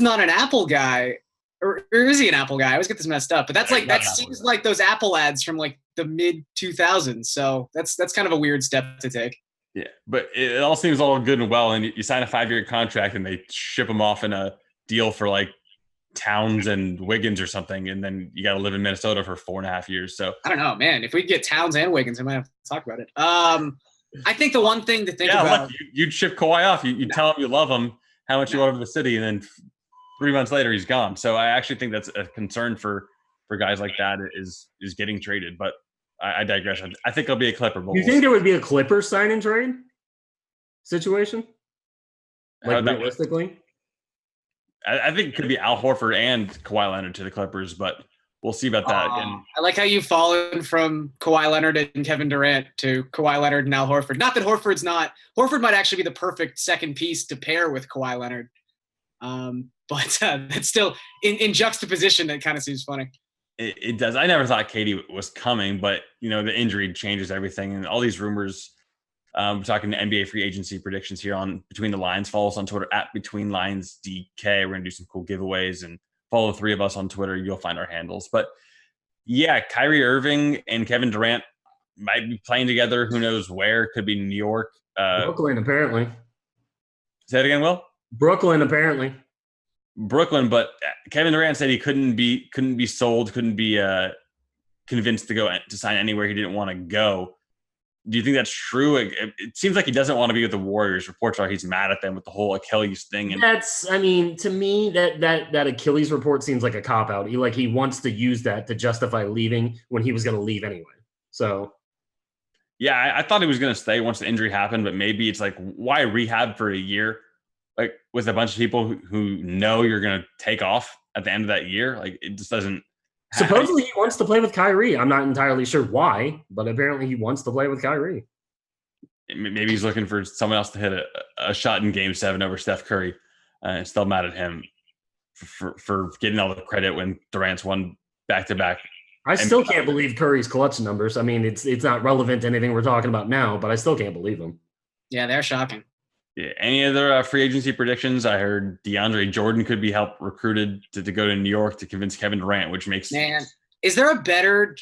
not an Apple guy, or is he an Apple guy? I always get this messed up. But that seems like those Apple ads from the mid 2000s. So that's kind of a weird step to take. Yeah, but it all seems all good and well, and you sign a 5-year contract, and they ship them off in a deal for Towns and Wiggins or something, and then you got to live in Minnesota for 4.5 years. So I don't know, man. If we get Towns and Wiggins, I might have to talk about it. I think the one thing to think about. Look, you'd ship Kawhi off. You tell him you love him, how much you love the city, and then 3 months later he's gone. So I actually think that's a concern for guys like that is getting traded. But I digress. I think it'll be a Clipper. You think there would be a Clipper sign and trade situation? Realistically? I think it could be Al Horford and Kawhi Leonard to the Clippers, but we'll see about that. I like how you've fallen from Kawhi Leonard and Kevin Durant to Kawhi Leonard and Al Horford. Not that Horford might actually be the perfect second piece to pair with Kawhi Leonard. But that's still in juxtaposition. That kind of seems funny. It does. I never thought Katie was coming, but the injury changes everything, and all these rumors. We're talking to NBA free agency predictions here on Between the Lines. Follow us on Twitter at Between Lines DK. We're going to do some cool giveaways, and follow the 3 of us on Twitter. You'll find our handles. But yeah, Kyrie Irving and Kevin Durant might be playing together. Who knows where? Could be New York. Brooklyn, apparently. Say it again, Will? Brooklyn, apparently. Brooklyn, but Kevin Durant said he couldn't be sold, couldn't be convinced to sign anywhere he didn't want to go. Do you think that's true? It seems like he doesn't want to be with the Warriors. Reports are he's mad at them with the whole Achilles thing. And to me, that Achilles report seems like a cop-out. He wants to use that to justify leaving when he was going to leave anyway. So, yeah, I thought he was going to stay once the injury happened, but maybe it's why rehab for a year? With a bunch of people who know you're going to take off at the end of that year? It just doesn't. Supposedly he wants to play with Kyrie. I'm not entirely sure why, but apparently he wants to play with Kyrie. Maybe he's looking for someone else to hit a shot in Game 7 over Steph Curry. And still mad at him for getting all the credit when Durant's won back-to-back. I still can't believe Curry's clutch numbers. I mean, it's not relevant to anything we're talking about now, but I still can't believe them. Yeah, they're shocking. Yeah. Any other free agency predictions? I heard DeAndre Jordan could be recruited to go to New York to convince Kevin Durant, which makes is there a better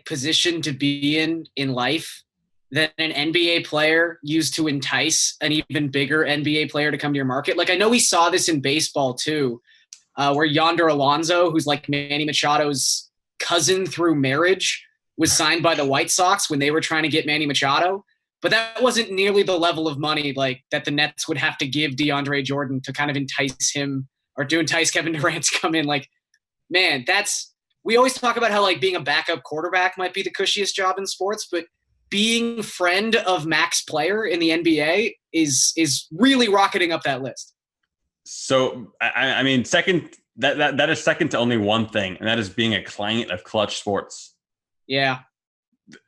position to be in life than an NBA player used to entice an even bigger NBA player to come to your market? I know we saw this in baseball too, where Yonder Alonso, who's Manny Machado's cousin through marriage, was signed by the White Sox when they were trying to get Manny Machado. But that wasn't nearly the level of money that the Nets would have to give DeAndre Jordan to kind of entice him or to entice Kevin Durant to come in. Man, we always talk about how being a backup quarterback might be the cushiest job in sports, but being friend of max player in the NBA is really rocketing up that list. So, I mean, second that is second to only one thing, and that is being a client of Clutch Sports. Yeah.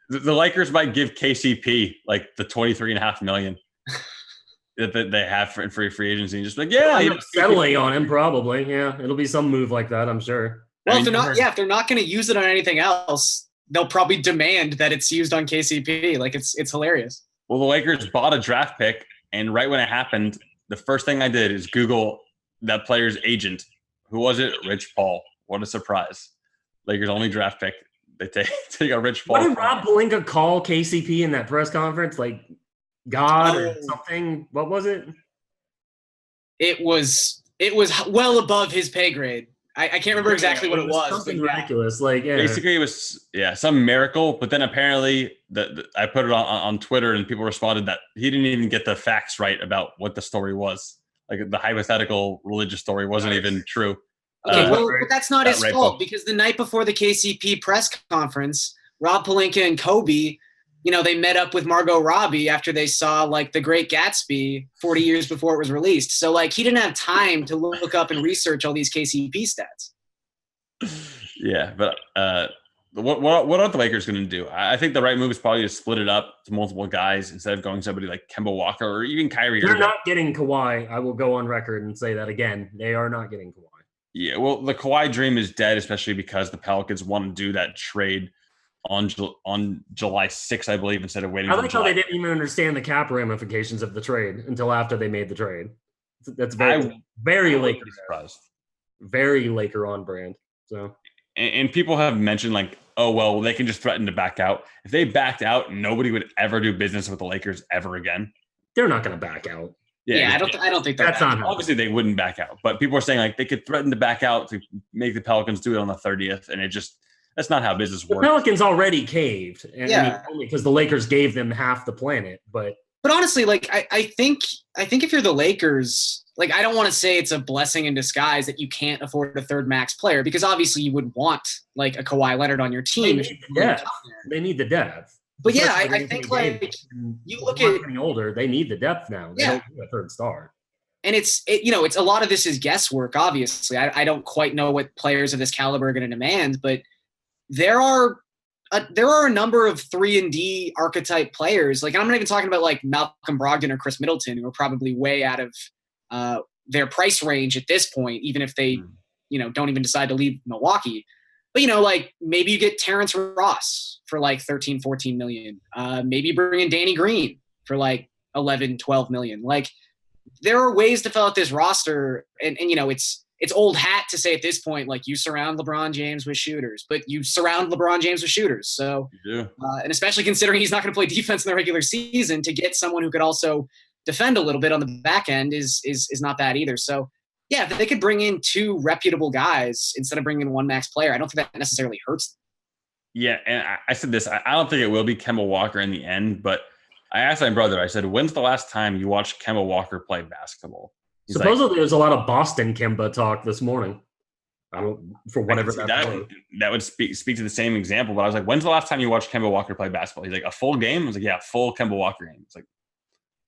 The Lakers might give KCP the $23.5 million that they have for free agency. Just settling on him probably. Yeah, it'll be some move like that, I'm sure. Well, if they're not going to use it on anything else, they'll probably demand that it's used on KCP. It's hilarious. Well, the Lakers bought a draft pick, and right when it happened, the first thing I did is Google that player's agent. Who was it? Rich Paul. What a surprise! Lakers' only draft pick. They take a Rich Paul. What did Rob Pelinka call KCP in that press conference? Like God or something? What was it? It was well above his pay grade. I can't remember exactly what it was. Something ridiculous. Like basically, it was some miracle. But then apparently, I put it on Twitter, and people responded that he didn't even get the facts right about what the story was. Like the hypothetical religious story wasn't even true. Okay, but that's not his fault because the night before the KCP press conference, Rob Pelinka and Kobe, they met up with Margot Robbie after they saw like The Great Gatsby 40 years before it was released. So like he didn't have time to look up and research all these KCP stats. Yeah, but what are the Lakers going to do? I think the right move is probably to split it up to multiple guys instead of going somebody like Kemba Walker or even Kyrie. They're not getting Kawhi. I will go on record and say that again. They are not getting Kawhi. Yeah, well, the Kawhi dream is dead, especially because the Pelicans want to do that trade on July 6th, I believe, instead of waiting. I like how they didn't even understand the cap ramifications of the trade until after they made the trade. That's very Laker surprised. Very Laker on brand. So, and people have mentioned like, oh well, they can just threaten to back out. If they backed out, nobody would ever do business with the Lakers ever again. They're not going to back out. Yeah, I don't think that's not obviously they wouldn't back out, but people are saying like they could threaten to back out to make the Pelicans do it on the 30th, and that's not how business works. The Pelicans already caved, only because the Lakers gave them half the planet. But honestly, like I think if you're the Lakers, like I don't want to say it's a blessing in disguise that you can't afford a third max player because obviously you would want like a Kawhi Leonard on your team. They need the depth. But yeah, I think like you look at getting older, they need the depth now. They don't need a third star. And it's a lot of this is guesswork. Obviously, I don't quite know what players of this caliber are going to demand, but there are a number of 3-and-D archetype players. Like I'm not even talking about like Malcolm Brogdon or Chris Middleton, who are probably way out of their price range at this point, even if they don't even decide to leave Milwaukee. But, like maybe you get Terrence Ross for like 13, 14 million. Maybe bring in Danny Green for like 11, 12 million. Like there are ways to fill out this roster. And it's old hat to say at this point, like you surround LeBron James with shooters, but you surround LeBron James with shooters. So, and especially considering he's not going to play defense in the regular season, to get someone who could also defend a little bit on the back end is not bad either. So, yeah, if they could bring in two reputable guys instead of bringing in one max player, I don't think that necessarily hurts them. Yeah, and I said this. I don't think it will be Kemba Walker in the end, but I asked my brother, I said, when's the last time you watched Kemba Walker play basketball? He's supposedly there's a lot of Boston Kemba talk this morning. For whatever that would speak to the same example, but I was like, when's the last time you watched Kemba Walker play basketball? He's like, a full game? I was like, yeah, full Kemba Walker game. It's like,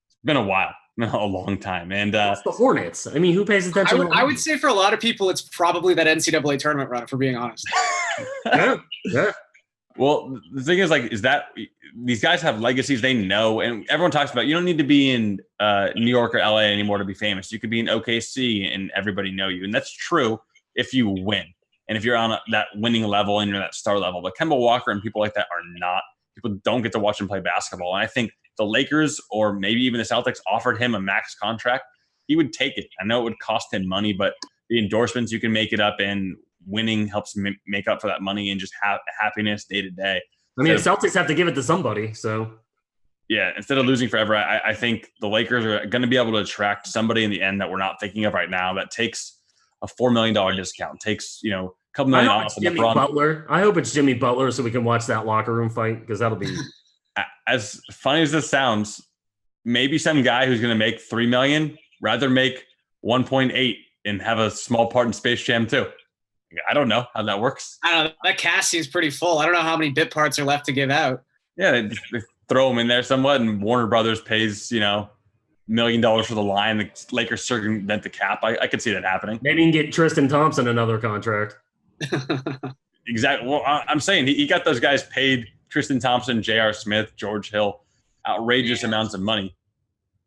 it's been a while. A long time. And it's the Hornets. I mean, who pays attention? I would say for a lot of people, it's probably that NCAA tournament run, if we're being honest. Yeah. Well, the thing is, like, is that these guys have legacies they know, and everyone talks about you don't need to be in New York or LA anymore to be famous. You could be in OKC and everybody know you. And that's true if you win. And if you're on that winning level and you're that star level. But Kemba Walker and people like that are not. People don't get to watch him play basketball. And I think the Lakers or maybe even the Celtics offered him a max contract, he would take it. I know it would cost him money, but the endorsements, you can make it up, and winning helps make up for that money and just have happiness day to day. I mean, the Celtics have to give it to somebody. So, yeah, instead of losing forever, I think the Lakers are going to be able to attract somebody in the end that we're not thinking of right now that takes a $4 million discount, takes, a couple million off. Jimmy Butler. I hope it's Jimmy Butler so we can watch that locker room fight because that'll be – as funny as this sounds, maybe some guy who's going to make $3 million rather make 1.8 and have a small part in Space Jam too. I don't know how that works. I don't know. That cast seems pretty full. I don't know how many bit parts are left to give out. Yeah, they throw them in there somewhat, and Warner Brothers pays $1 million for the line. The Lakers circumvent the cap. I could see that happening. Maybe you can get Tristan Thompson another contract. Exactly. Well, I'm saying he got those guys paid. Tristan Thompson, J.R. Smith, George Hill, outrageous amounts of money.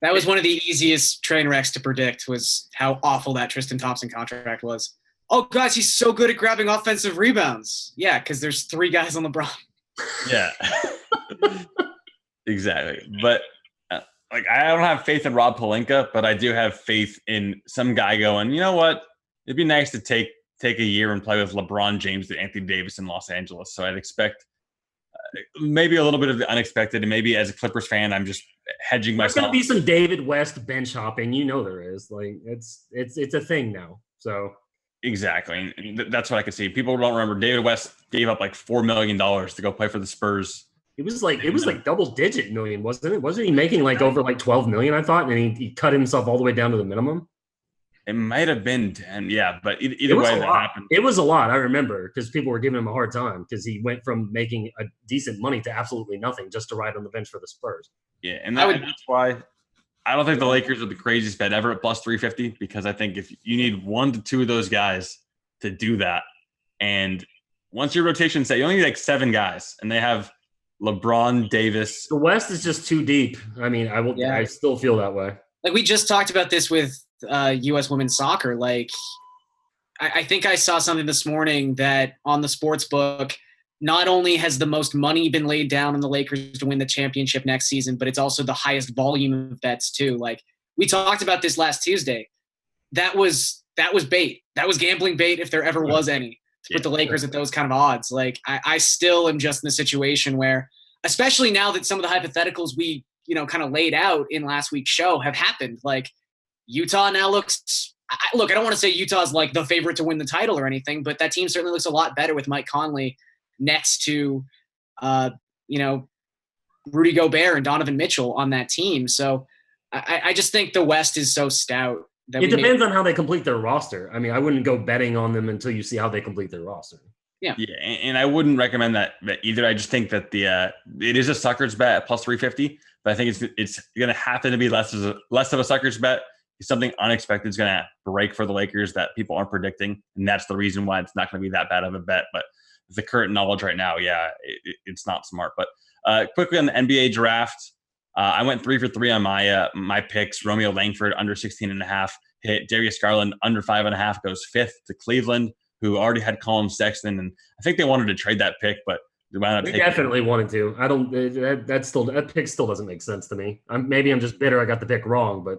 That was one of the easiest train wrecks to predict, was how awful that Tristan Thompson contract was. Oh, guys, he's so good at grabbing offensive rebounds. Yeah, because there's 3 guys on LeBron. Yeah. Exactly. But I don't have faith in Rob Pelinka, but I do have faith in some guy going, you know what? It'd be nice to take take a year and play with LeBron James and Anthony Davis in Los Angeles. So I'd expect maybe a little bit of the unexpected. And maybe as a Clippers fan, I'm just hedging There's myself. going to be some David West bench hopping. There is. Like, it's a thing now. So exactly. And that's what I could see. People don't remember David West gave up like $4 million to go play for the Spurs. It was like double-digit million, wasn't it? Wasn't he making like over like 12 million? I thought, and he cut himself all the way down to the minimum. It might have been 10, yeah, but either way, that happened. It was a lot. I remember because people were giving him a hard time because he went from making a decent money to absolutely nothing just to ride on the bench for the Spurs. Yeah, and that's why I don't think the Lakers are the craziest bet ever at plus 350 because I think if you need 1 to 2 of those guys to do that, and once your rotation set, you only need like 7 guys, and they have LeBron, Davis. The West is just too deep. I mean, I still feel that way. Like we just talked about this with U.S. women's soccer. Like I think I saw something this morning that on the sports book, not only has the most money been laid down on the Lakers to win the championship next season, but it's also the highest volume of bets too. Like we talked about this last Tuesday. That was bait. That was gambling bait if there ever was any. To put the Lakers at those kind of odds. Like I still am just in a situation where, especially now that some of the hypotheticals we, kind of laid out in last week's show have happened. Like Utah now looks, I don't want to say Utah's like the favorite to win the title or anything, but that team certainly looks a lot better with Mike Conley next to, Rudy Gobert and Donovan Mitchell on that team. So I just think the West is so stout. It depends on how they complete their roster. I mean, I wouldn't go betting on them until you see how they complete their roster. Yeah, and I wouldn't recommend that either. I just think that it is a sucker's bet at plus 350, but I think it's going to happen to be less of a sucker's bet. Something unexpected is going to break for the Lakers that people aren't predicting, and that's the reason why it's not going to be that bad of a bet. But the current knowledge right now, it's not smart. But quickly on the NBA draft. I went 3 for 3 on my picks. Romeo Langford under 16.5 hit. Darius Garland under 5.5 goes 5th to Cleveland, who already had Colin Sexton, and I think they wanted to trade that pick, but they definitely wanted to. I don't. That pick still doesn't make sense to me. Maybe I'm just bitter. I got the pick wrong, but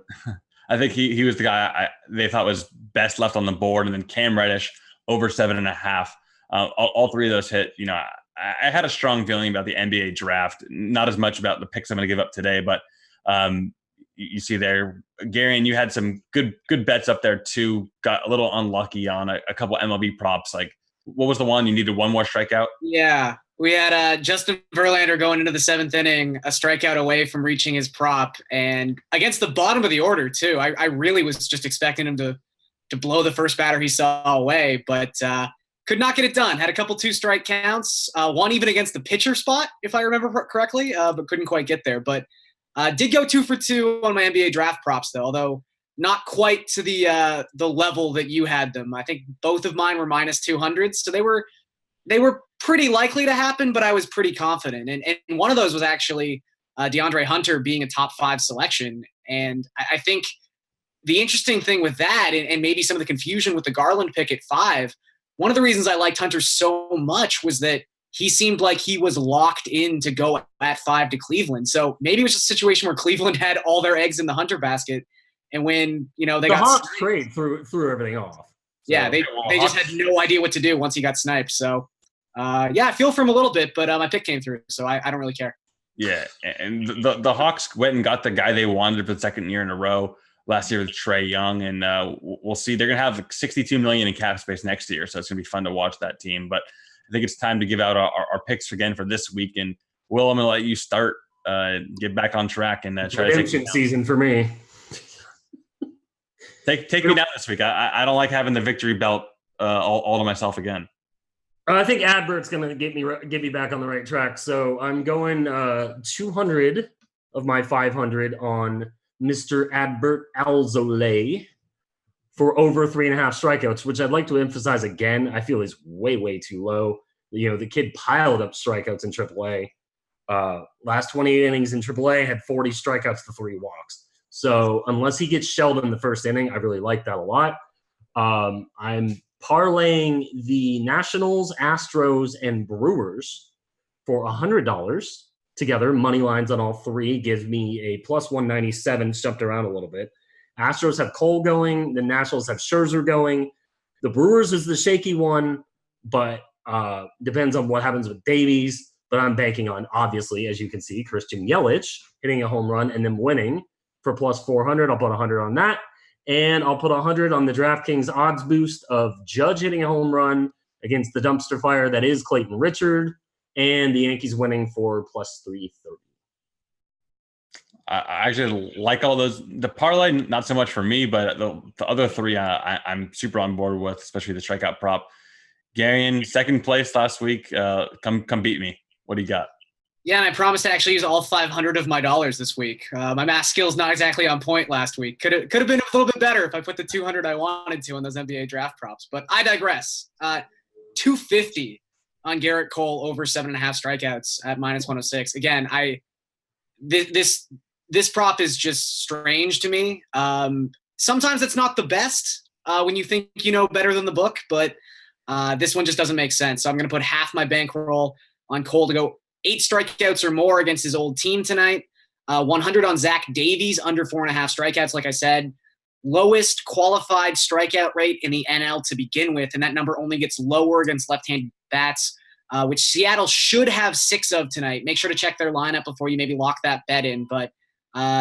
I think he was the guy they thought was best left on the board, and then Cam Reddish over 7.5. All 3 of those hit. I had a strong feeling about the NBA draft, not as much about the picks I'm going to give up today, but you see there, Garion, you had some good bets up there too. Got a little unlucky on a couple MLB props. Like, what was the one you needed? One more strikeout? Yeah, we had Justin Verlander going into the 7th inning, a strikeout away from reaching his prop, and against the bottom of the order too. I really was just expecting him to blow the first batter he saw away, but could not get it done. Had a couple 2-strike counts, one even against the pitcher spot, if I remember correctly, but couldn't quite get there. But did go 2 for 2 on my NBA draft props, though, although not quite to the level that you had them. I think both of mine were minus 200s, so they were pretty likely to happen, but I was pretty confident. And one of those was actually DeAndre Hunter being a top 5 selection. And I think the interesting thing with that, and maybe some of the confusion with the Garland pick at 5, one of the reasons I liked Hunter so much was that he seemed like he was locked in to go at 5 to Cleveland. So maybe it was just a situation where Cleveland had all their eggs in the Hunter basket. And when, they got Hawks trade threw everything off. So. Yeah, they just had no idea what to do once he got sniped. So, I feel for him a little bit, but my pick came through, so I don't really care. Yeah, and the Hawks went and got the guy they wanted for the 2nd year in a row last year with Trae Young, and we'll see. They're going to have $62 million in cap space next year, so it's going to be fun to watch that team. But I think it's time to give out our picks again for this week. And Will, I'm going to let you start, get back on track, and try to take redemption season for me. Take me down this week. I don't like having the victory belt all to myself again. I think Adbert's going to get me back on the right track. So I'm going 200 of my 500 on Mr. Adbert Alzolay for over 3.5 strikeouts, which I'd like to emphasize again. I feel is way, way too low. The kid piled up strikeouts in AAA. Last 28 innings in AAA had 40 strikeouts to 3 walks. So unless he gets shelled in the first inning, I really like that a lot. I'm parlaying the Nationals, Astros, and Brewers for $100 together. Money lines on all 3 gives me a plus 197, jumped around a little bit. Astros have Cole going. The Nationals have Scherzer going. The Brewers is the shaky one, but depends on what happens with Davies. But I'm banking on, obviously, as you can see, Christian Yelich hitting a home run and then winning for plus 400. I'll put 100 on that. And I'll put 100 on the DraftKings odds boost of Judge hitting a home run against the dumpster fire that is Clayton Richard, and the Yankees winning for plus 330. I actually like all those. The parlay, not so much for me, but the other three I'm super on board with, especially the strikeout prop. Garion, second place last week. Come beat me. What do you got? Yeah, and I promised to actually use all 500 of my dollars this week. My math skills not exactly on point last week. Could have been a little bit better if I put the 200 I wanted to on those NBA draft props. But I digress. 250 on Garrett Cole over 7.5 strikeouts at minus 106. Again, this prop is just strange to me. Sometimes it's not the best when you think you know better than the book, but this one just doesn't make sense. So I'm going to put half my bankroll on Cole to go 8 strikeouts or more against his old team tonight. 100 on Zach Davies, under 4.5 strikeouts, like I said. Lowest qualified strikeout rate in the NL to begin with, and that number only gets lower against left-handed bats, which Seattle should have 6 of tonight. Make sure to check their lineup before you maybe lock that bet in, but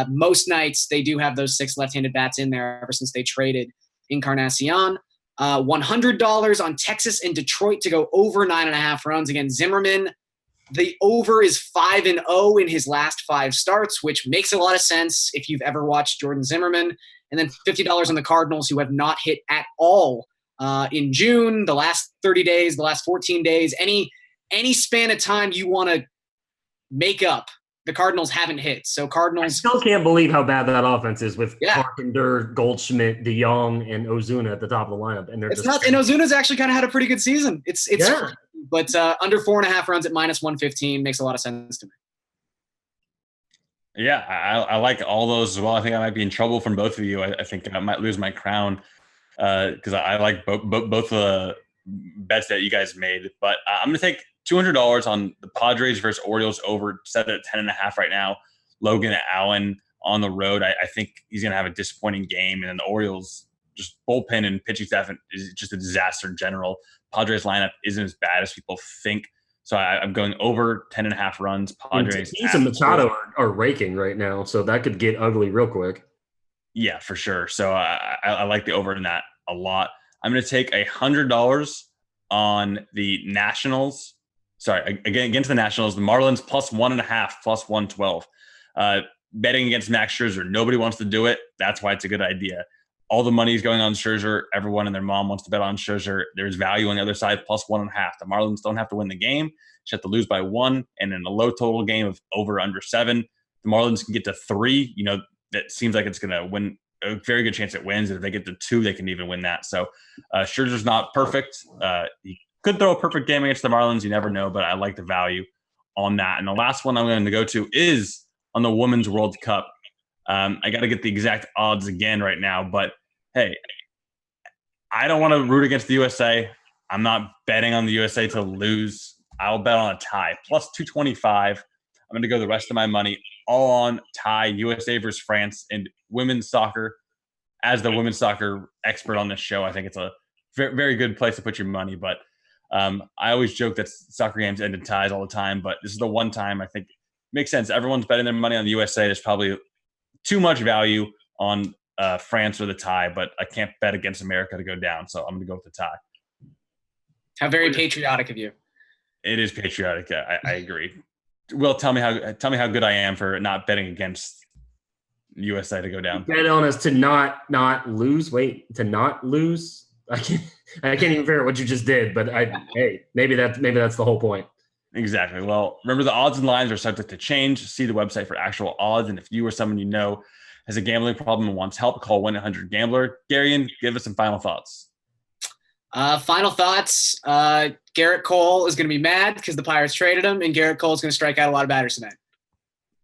most nights they do have those 6 left-handed bats in there ever since they traded Encarnacion. $100 on Texas and Detroit to go over 9.5 runs. Again, Zimmerman, the over is 5-0 in his last 5 starts, which makes a lot of sense if you've ever watched Jordan Zimmerman. And then $50 on the Cardinals, who have not hit at all in June, the last 30 days, the last 14 days, any span of time you want to make up, the Cardinals haven't hit. So Cardinals. I still can't believe how bad that offense is with Carpenter, Goldschmidt, DeYoung, and Ozuna at the top of the lineup, and it's not. And Ozuna's actually kind of had a pretty good season. It's but under 4.5 runs at minus 115 makes a lot of sense to me. Yeah, I like all those as well. I think I might be in trouble from both of you. I think I might lose my crown because I like both the bets that you guys made. But I'm going to take $200 on the Padres versus Orioles over, set at 10.5 right now. Logan Allen on the road. I think he's going to have a disappointing game. And then the Orioles, just bullpen and pitching staff is just a disaster in general. Padres lineup isn't as bad as people think. So I'm going over 10.5 runs. Padres. Tatis and Machado are raking right now, so that could get ugly real quick. Yeah, for sure. So I like the over in that a lot. I'm going to take $100 on the Nationals. Sorry, against the Nationals, the Marlins plus 1.5, plus 112. Betting against Max Scherzer, nobody wants to do it. That's why it's a good idea. All the money is going on Scherzer. Everyone and their mom wants to bet on Scherzer. There's value on the other side, plus 1.5. The Marlins don't have to win the game. Just have to lose by 1. And in a low total game of over under 7, the Marlins can get to 3. You know, that seems like it's going to win. A very good chance it wins. And if they get to 2, they can even win that. So Scherzer's not perfect. He could throw a perfect game against the Marlins. You never know, but I like the value on that. And the last one I'm going to go to is on the Women's World Cup. I got to get the exact odds again right now, but hey, I don't want to root against the USA. I'm not betting on the USA to lose. I'll bet on a tie, plus 225. I'm going to go the rest of my money all on tie, USA versus France, and women's soccer. As the women's soccer expert on this show, I think it's a very, very good place to put your money. But I always joke that soccer games end in ties all the time, but this is the one time I think it makes sense. Everyone's betting their money on the USA. There's probably too much value on France or the tie, but I can't bet against America to go down, so I'm going to go with the tie. How very patriotic of you. It is patriotic. I agree. Will, tell me how good I am for not betting against USA to go down. Bet on us to not lose. Wait, to not lose. I can't even figure out what you just did, but hey, maybe that's the whole point. Exactly. Well, remember the odds and lines are subject to change. See the website for actual odds. And if you or someone you know has a gambling problem and wants help, call 1-800-GAMBLER. Garion, give us some final thoughts. Final thoughts. Garrett Cole is going to be mad because the Pirates traded him, and Garrett Cole is going to strike out a lot of batters tonight.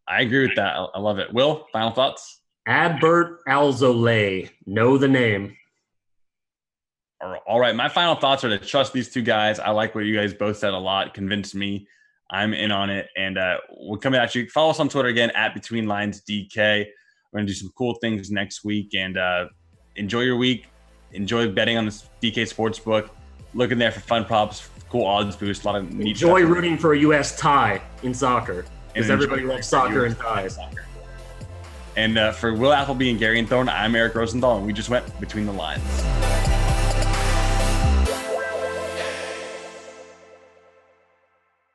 I agree with that. I love it. Will, final thoughts? Adbert Alzolay. Know the name. All right. My final thoughts are to trust these two guys. I like what you guys both said a lot. Convinced me. I'm in on it. And we're coming at you. Follow us on Twitter again, @BetweenLinesDK. We're going to do some cool things next week. And enjoy your week. enjoy betting on this DK Sportsbook. Looking there for fun props, cool odds boost, a lot of neat Enjoy stuff. rooting for a U.S. tie in soccer because everybody loves soccer and ties. And for Will Appleby and Garion Thorne, I'm Eric Rosenthal, and we just went between the lines.